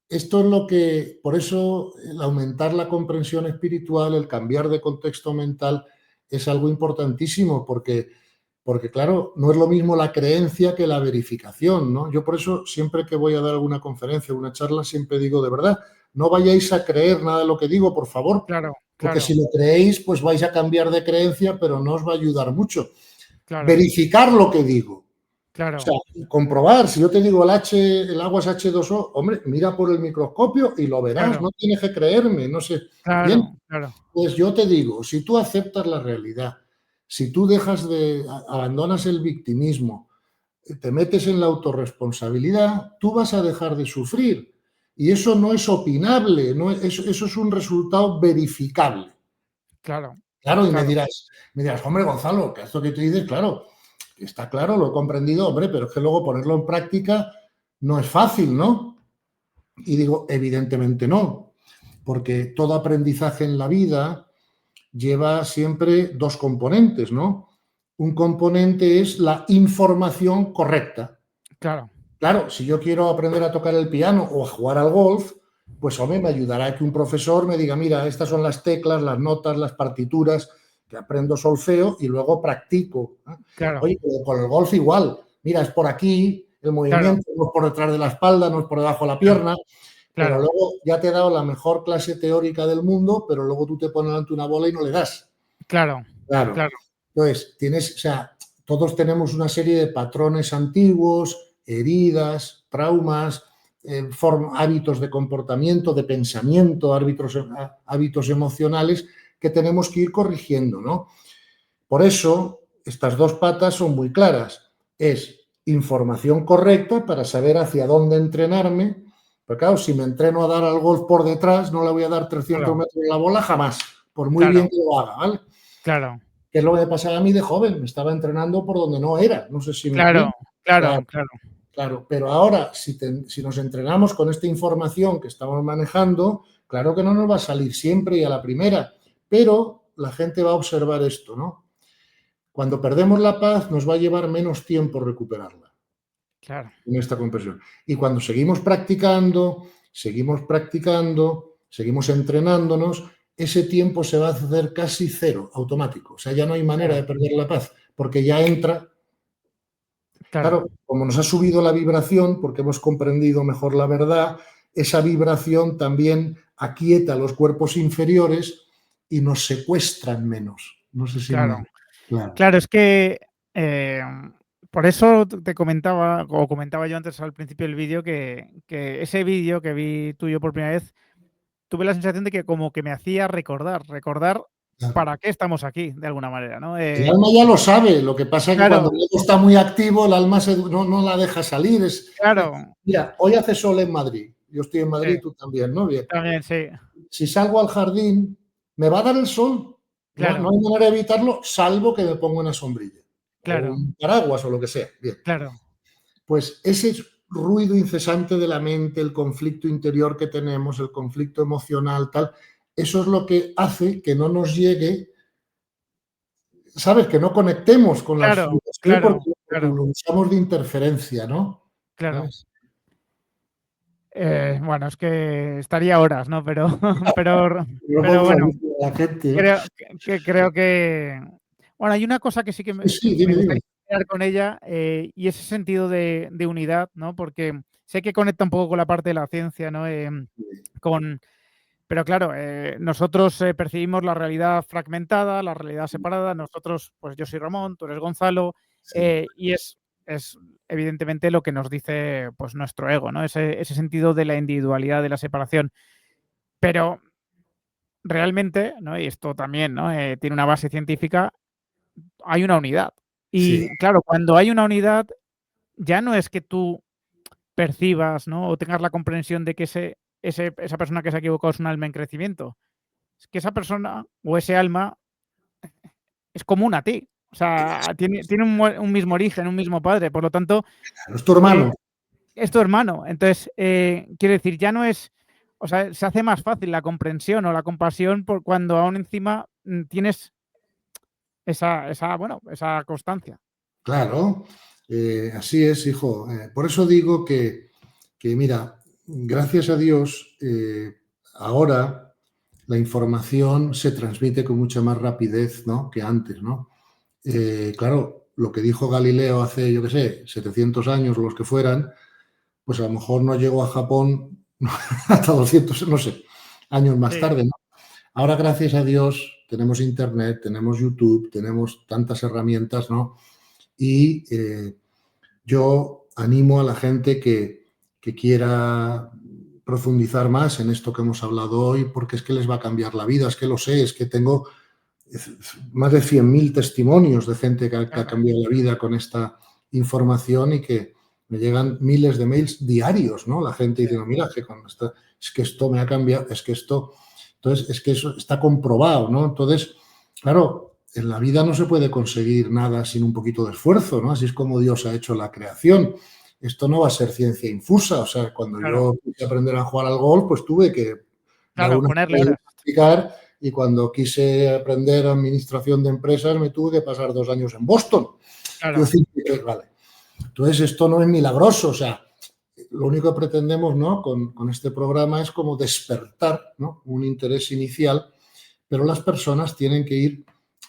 esto es lo que, por eso, el aumentar la comprensión espiritual, el cambiar de contexto mental, es algo importantísimo, porque claro, no es lo mismo la creencia que la verificación, ¿no? Yo por eso, siempre que voy a dar alguna conferencia, una charla, siempre digo, de verdad, no vayáis a creer nada de lo que digo, por favor, claro, porque si claro, lo creéis, pues vais a cambiar de creencia, pero no os va a ayudar mucho. claro, Verificar lo que digo. O sea, claro, comprobar, si yo te digo el agua es H2O, hombre, mira por el microscopio y lo verás, claro, no tienes que creerme, no sé. Bien, claro, claro, pues yo te digo, si tú aceptas la realidad, si tú abandonas el victimismo, te metes en la autorresponsabilidad, tú vas a dejar de sufrir. Y eso no es opinable, eso es un resultado verificable. claro, Claro, y claro, me dirás, hombre, Gonzalo, que esto que tú dices, claro, está claro, lo he comprendido, hombre, pero es que luego ponerlo en práctica no es fácil, ¿no? Y digo, evidentemente no, porque todo aprendizaje en la vida lleva siempre dos componentes, ¿no? Un componente es la información correcta. claro, Claro, si yo quiero aprender a tocar el piano o a jugar al golf, pues hombre, me ayudará que un profesor me diga, mira, estas son las teclas, las notas, las partituras, que aprendo solfeo y luego practico. claro, Oye, con el golf igual, mira, es por aquí el claro, movimiento, no es por detrás de la espalda, no es por debajo de la claro, pierna, pero claro, luego ya te he dado la mejor clase teórica del mundo, pero luego tú te pones delante una bola y no le das. claro, Claro. claro, Entonces, o sea, todos tenemos una serie de patrones antiguos, heridas, traumas, hábitos de comportamiento, de pensamiento, hábitos emocionales que tenemos que ir corrigiendo, ¿no? Por eso, estas dos patas son muy claras. es información correcta para saber hacia dónde entrenarme. Pero claro, si me entreno a dar al golf por detrás, no le voy a dar 300 Claro, metros de la bola jamás, por muy bien claro, que lo haga, ¿vale? claro, Que es lo que me pasaba a mí de joven, me estaba entrenando por donde no era, no sé si me claro, explico. Claro, claro, claro, claro, pero ahora si nos entrenamos con esta información que estamos manejando, claro que no nos va a salir siempre y a la primera, pero la gente va a observar esto, ¿no? Cuando perdemos la paz nos va a llevar menos tiempo recuperarla claro, en esta compresión. Y cuando seguimos entrenándonos, ese tiempo se va a hacer casi cero, automático. O sea, ya no hay manera claro, de perder la paz, porque ya entra. claro, Claro, como nos ha subido la vibración, porque hemos comprendido mejor la verdad, esa vibración también aquieta los cuerpos inferiores y nos secuestran menos. No sé si claro. me... Claro, Claro, es que eh, por eso te comentaba, o comentaba yo antes al principio del vídeo, que ese vídeo que vi tuyo por primera vez, tuve la sensación de que como que me hacía recordar claro. para qué estamos aquí, de alguna manera, ¿no? El alma ya lo sabe, lo que pasa es que cuando Claro, el ego está muy activo, el alma no la deja salir. claro, Mira, hoy hace sol en Madrid. Yo estoy en sí, Madrid, tú también, ¿no? Bien. también sí, Si salgo al jardín, me va a dar el sol. No claro, hay manera de evitarlo, salvo que me ponga una sombrilla o claro, un paraguas o lo que sea. Bien. claro, Pues ese ruido incesante de la mente, el conflicto interior que tenemos, el conflicto emocional, tal, eso es lo que hace que no nos llegue, ¿sabes? Que no conectemos con las claro, vibraciones claro, porque claro, lo usamos de interferencia, ¿no? claro. ¿Sabes? Bueno, es que estaría horas, ¿no? Pero, pero, No pero bueno. contradice a la gente, ¿no? Creo que bueno, hay una cosa que sí Sí, sí, me dime, gustaría dime. quedar con ella, y ese sentido de unidad, ¿no? Porque sé que conecta un poco con la parte de la ciencia, ¿no? Con pero claro, nosotros, percibimos la realidad fragmentada, la realidad separada. Nosotros, pues yo soy Ramón, tú eres Gonzalo, Sí, y es evidentemente lo que nos dice, pues, nuestro ego, ¿no? Ese sentido de la individualidad, de la separación. Pero realmente, ¿no? Y esto también, ¿no? Tiene una base científica, hay una unidad. sí, Y claro, cuando hay una unidad, ya no es que tú percibas, ¿no? O tengas la comprensión de que esa persona que se ha equivocado es un alma en crecimiento. Es que esa persona o ese alma es común a ti. O sea, tiene un mismo origen, un mismo padre. Por lo tanto, claro, es tu eh, hermano. es tu hermano. Entonces, quiero decir, ya no es. O sea, se hace más fácil la comprensión o la compasión por cuando aún encima tienes bueno, esa constancia. Claro, así es, hijo. Por eso digo que, mira, gracias a Dios, ahora la información se transmite con mucha más rapidez, ¿no? Que antes, ¿no? Claro, lo que dijo Galileo hace, yo qué sé, 700 años, los que fueran, pues a lo mejor no llegó a Japón hasta 200, no sé, años más Sí, tarde, ¿no? Ahora, gracias a Dios, tenemos Internet, tenemos YouTube, tenemos tantas herramientas, ¿no? Y yo animo a la gente que quiera profundizar más en esto que hemos hablado hoy, porque es que les va a cambiar la vida, es que lo sé, es que tengo más de 100.000 testimonios de gente que ha claro, cambiado la vida con esta información y que me llegan miles de mails diarios, ¿no? La gente sí, diciendo, mira, que con esto, es que esto me ha cambiado, es que esto, entonces, es que eso está comprobado, ¿no? Entonces, claro, en la vida no se puede conseguir nada sin un poquito de esfuerzo, ¿no? Así es como Dios ha hecho la creación. Esto no va a ser ciencia infusa, o sea, cuando claro, yo quise aprender a jugar al golf, pues tuve que dar claro, una ponerle clase y horas. practicar, y cuando quise aprender administración de empresas me tuve que pasar 2 años en Boston. Quiero Claro, decir que, vale, entonces esto no es milagroso, o sea, lo único que pretendemos, ¿no? Con este programa es como despertar, ¿no? Un interés inicial, pero las personas tienen que ir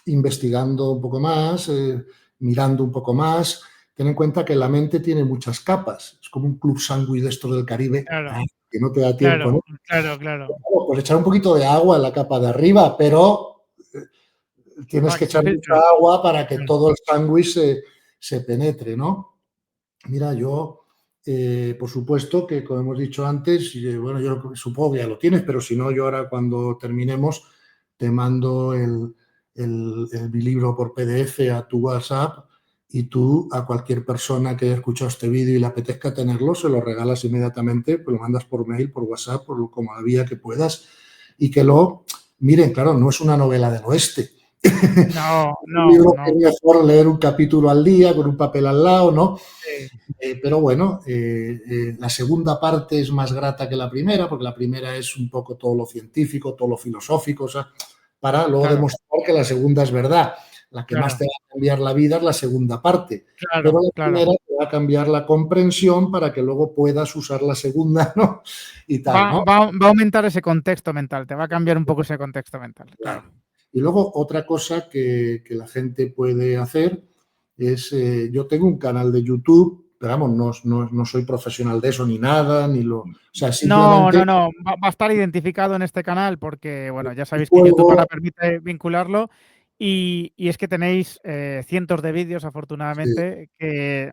investigando un poco más, mirando un poco más. Ten en cuenta que la mente tiene muchas capas, es como un club sangüí de estos del Caribe, claro, que no te da tiempo, claro, ¿no? claro, claro. Pues echar un poquito de agua en la capa de arriba, pero tienes Para que que se echar mucha filtre. agua para que Claro. todo el sándwich se penetre, ¿no? Mira, yo, por supuesto que, como hemos dicho antes, bueno, yo supongo que ya lo tienes, pero si no, yo ahora cuando terminemos te mando mi libro por PDF a tu WhatsApp y tú a cualquier persona que haya escuchado este vídeo y le apetezca tenerlo, se lo regalas inmediatamente, pues lo mandas por mail, por WhatsApp, como la vía que puedas, y que miren, claro, no es una novela del oeste. No, Un no, libro que no. es mejor leer un capítulo al día con un papel al lado, ¿no? Sí, Pero bueno, la segunda parte es más grata que la primera, porque la primera es un poco todo lo científico, todo lo filosófico, o sea, para luego claro, demostrar que la segunda es verdad. La que más claro, te va a cambiar la vida es la segunda parte, pero claro, la claro. primera te va a cambiar la comprensión para que luego puedas usar la segunda, ¿no? Y tal, ¿no? Va a aumentar ese contexto mental, te va a cambiar un poco ese contexto mental, claro. Claro. Y luego otra cosa que la gente puede hacer es, yo tengo un canal de YouTube, pero vamos, no soy profesional de eso ni nada, o sea, No, simplemente no, no, va a estar identificado en este canal porque, bueno, ya sabéis que YouTube juego, ahora permite vincularlo y es que tenéis cientos de vídeos, sí, afortunadamente, que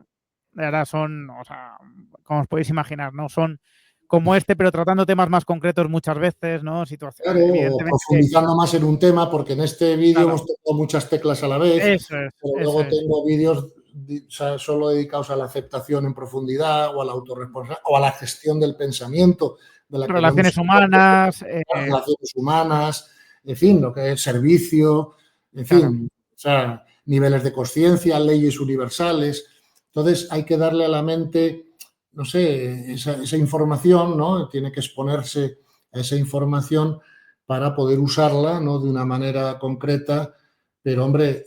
ahora son, o sea, como os podéis imaginar, ¿no? Son como este, pero tratando temas más concretos muchas veces, ¿no? claro, o Evidentemente, profundizando más en un tema, porque en este vídeo claro, hemos tocado muchas teclas a la vez, eso es, pero eso luego es. tengo vídeos o sea, solo dedicados a la aceptación en profundidad o a la autorresponsabilidad o a la gestión del pensamiento, de la que no hemos Relaciones humanas, las relaciones humanas, en fin, lo que es servicio, en claro, fin, o sea, niveles de conciencia, leyes universales. Entonces hay que darle a la mente, no sé, esa información, ¿no? Tiene que exponerse a esa información para poder usarla, ¿no? De una manera concreta. Pero, hombre,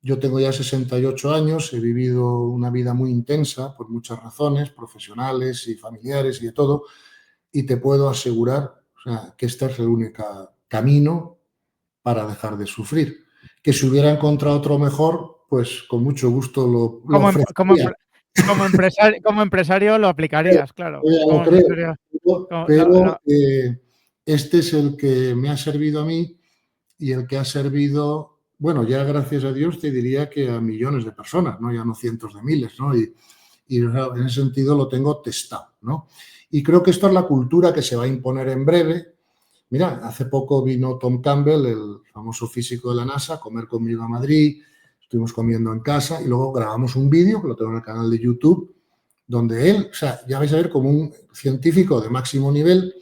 yo tengo ya 68 años, he vivido una vida muy intensa por muchas razones, profesionales y familiares y de todo, y te puedo asegurar, o sea, que este es el único camino para dejar de sufrir. Que si hubiera encontrado otro mejor, pues con mucho gusto lo como, ofrecería. como empresario lo aplicarías, claro. Yo ya lo Como creo, empresario, pero este es el que me ha servido a mí y el que ha servido, bueno, ya gracias a Dios te diría que a millones de personas, ¿no? Ya no cientos de miles, ¿no? Y en ese sentido lo tengo testado, ¿no? Y creo que esto es la cultura que se va a imponer en breve. Mira, hace poco vino Tom Campbell, el famoso físico de la NASA, a comer conmigo a Madrid, estuvimos comiendo en casa y luego grabamos un vídeo, que lo tengo en el canal de YouTube, donde él, o sea, ya vais a ver como un científico de máximo nivel,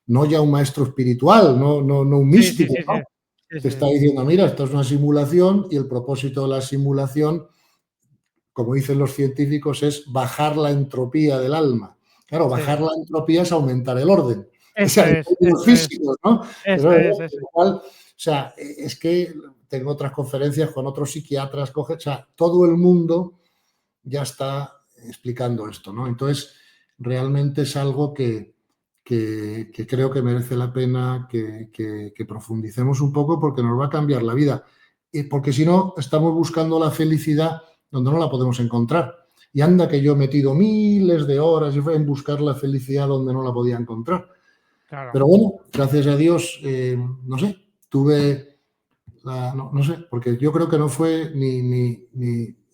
no ya un maestro espiritual, no un sí, sí, místico, sí, sí. ¿no? Sí, Te sí, está diciendo, mira, esto es una simulación y el propósito de la simulación, como dicen los científicos, es bajar la entropía del alma. Claro, bajar sí. la entropía es aumentar el orden. O Eso sea, en es, términos físicos, ¿no? eso Pero, es, eso es. igual, o sea, es que tengo otras conferencias con otros psiquiatras, o sea, todo el mundo ya está explicando esto, ¿no? Entonces, realmente es algo que creo que merece la pena que profundicemos un poco porque nos va a cambiar la vida. Y porque si no, estamos buscando la felicidad donde no la podemos encontrar. Y anda que yo he metido miles de horas en buscar la felicidad donde no la podía encontrar. Claro. Pero bueno, gracias a Dios, no sé, tuve no sé, porque yo creo que no fue ni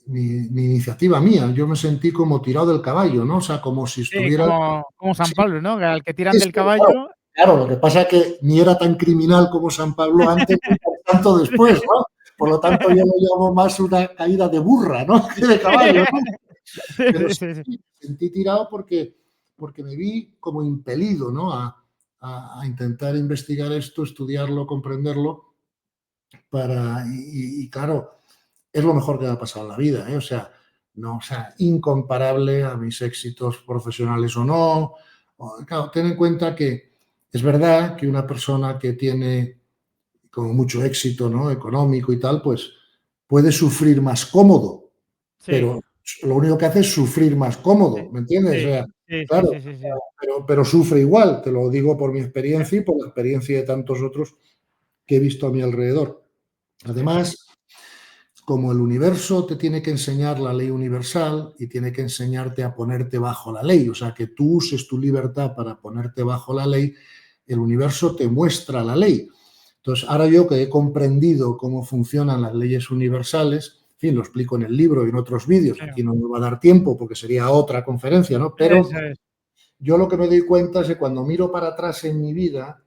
iniciativa mía. Yo me sentí como tirado del caballo, ¿no? O sea, como si Sí, estuviera... como San Sí, Pablo, ¿no? Que al que tiran sí, del claro, caballo. claro, lo que pasa es que ni era tan criminal como San Pablo antes, ni tanto después, ¿no? Por lo tanto, yo lo llamo más una caída de burra, ¿no? Que de caballo, ¿no? Pero Sí, sí, sí, sí. sentí tirado porque me vi como impelido, ¿no? A intentar investigar esto, estudiarlo, comprenderlo, claro, es lo mejor que me ha pasado en la vida, ¿eh? O sea, no, o sea, incomparable a mis éxitos profesionales o no. Claro, ten en cuenta que es verdad que una persona que tiene como mucho éxito, ¿no? Económico y tal, pues puede sufrir más cómodo, Sí, pero lo único que hace es sufrir más sí, cómodo, ¿me entiendes? O sí, sea, sí, sí, claro, sí, sí, sí. pero sufre igual, te lo digo por mi experiencia y por la experiencia de tantos otros que he visto a mi alrededor. Sí, Además, como el universo te tiene que enseñar la ley universal y tiene que enseñarte a ponerte bajo la ley, o sea, que tú uses tu libertad para ponerte bajo la ley, el universo te muestra la ley. Entonces, ahora yo que he comprendido cómo funcionan las leyes universales, en fin, lo explico en el libro y en otros vídeos, sí. aquí no me va a dar tiempo porque sería otra conferencia, ¿no? Pero Eso es. yo lo que me doy cuenta es que cuando miro para atrás en mi vida,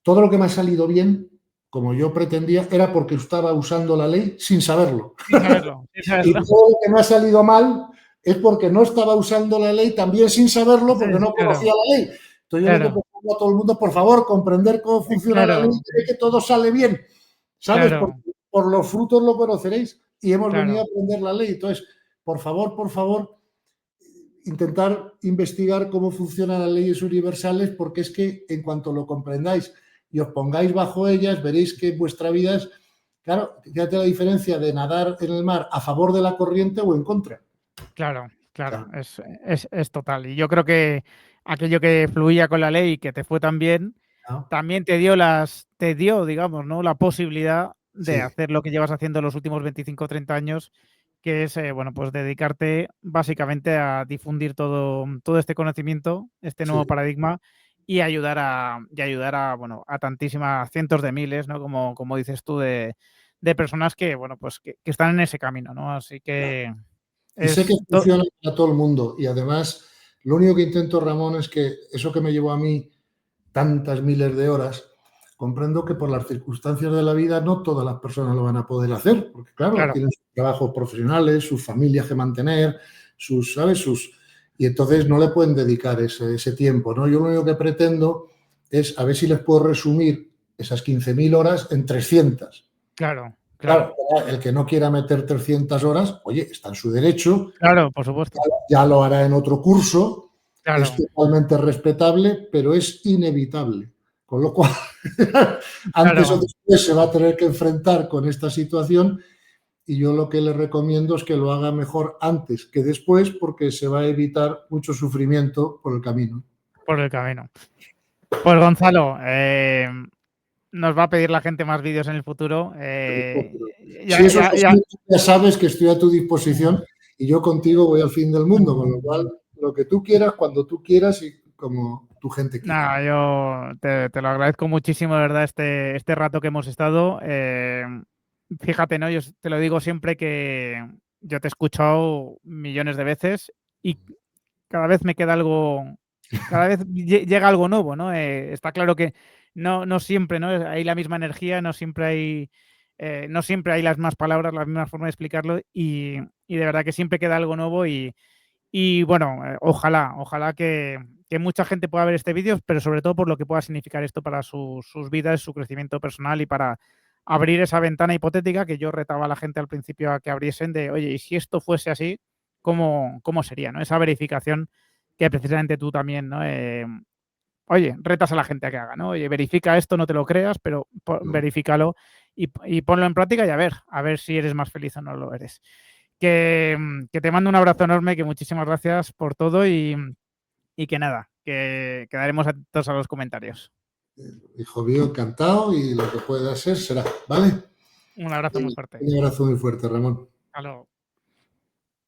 todo lo que me ha salido bien, como yo pretendía, era porque estaba usando la ley sin saberlo. Sin saberlo, sin Y saberlo. todo lo que me ha salido mal es porque no estaba usando la ley también sin saberlo, porque Sí, no claro, conocía la ley. Entonces yo lo que claro, propongo a todo el mundo, por favor, comprender cómo funciona la ley claro, y que todo sale bien. ¿Sabes? claro, Por los frutos lo conoceréis y hemos venido a claro, aprender la ley. Entonces, por favor, intentar investigar cómo funcionan las leyes universales, porque es que en cuanto lo comprendáis y os pongáis bajo ellas, veréis que vuestra vida es, claro, fíjate la diferencia de nadar en el mar a favor de la corriente o en contra. claro, claro, Claro, es total. Y yo creo que aquello que fluía con la ley y que te fue tan bien, ¿no? también te dio, digamos, ¿no? La posibilidad de Sí, hacer lo que llevas haciendo los últimos 25 o 30 años, que es, bueno, pues dedicarte básicamente a difundir todo este conocimiento, este nuevo sí. paradigma y ayudar a, bueno, a tantísimas, cientos de miles, ¿no? Como dices tú, de personas que, bueno, pues que están en ese camino, ¿no? Así que Y sé que es funciona para todo el mundo. Y además, lo único que intento, Ramón, es que eso que me llevó a mí tantas miles de horas, comprendo que por las circunstancias de la vida no todas las personas lo van a poder hacer, porque claro, claro, tienen sus trabajos profesionales, sus familias que mantener, ¿sabes? Y entonces no le pueden dedicar ese tiempo, ¿no? Yo lo único que pretendo es a ver si les puedo resumir esas 15.000 horas en 300. claro, claro, Claro, el que no quiera meter 300 horas, oye, está en su derecho, claro, por supuesto, ya lo hará en otro curso, es claro, totalmente respetable, pero es inevitable. Con lo cual, antes o claro. después se va a tener que enfrentar con esta situación y yo lo que le recomiendo es que lo haga mejor antes que después porque se va a evitar mucho sufrimiento por el camino. Por el camino. Pues Gonzalo, nos va a pedir la gente más vídeos en el futuro. Si Ya, eso es ya, ya. así, ya sabes que estoy a tu disposición y yo contigo voy al fin del mundo, con lo cual lo que tú quieras, cuando tú quieras y como tu gente quiera. Nada, yo te lo agradezco muchísimo, de verdad, este rato que hemos estado. Fíjate, ¿no? Yo te lo digo siempre que yo te he escuchado millones de veces y cada vez me queda algo, cada vez llega algo nuevo, ¿no? Está claro que no siempre, ¿no? Hay la misma energía, no siempre hay las mismas palabras, la misma forma de explicarlo y de verdad que siempre queda algo nuevo y bueno, ojalá que mucha gente pueda ver este vídeo, pero sobre todo por lo que pueda significar esto para sus vidas, su crecimiento personal y para abrir esa ventana hipotética que yo retaba a la gente al principio a que abriesen de, oye, y si esto fuese así, ¿cómo sería? ¿No? Esa verificación que precisamente tú también, ¿no? Oye, retas a la gente a que haga, ¿no? Oye, verifica esto, no te lo creas, pero verifícalo y ponlo en práctica y a ver si eres más feliz o no lo eres. Que te mando un abrazo enorme, que muchísimas gracias por todo y que nada, que quedaremos atentos a los comentarios. Hijo mío, encantado y lo que pueda ser será, ¿vale? Un abrazo muy fuerte. Un abrazo muy fuerte, Ramón. Hasta luego.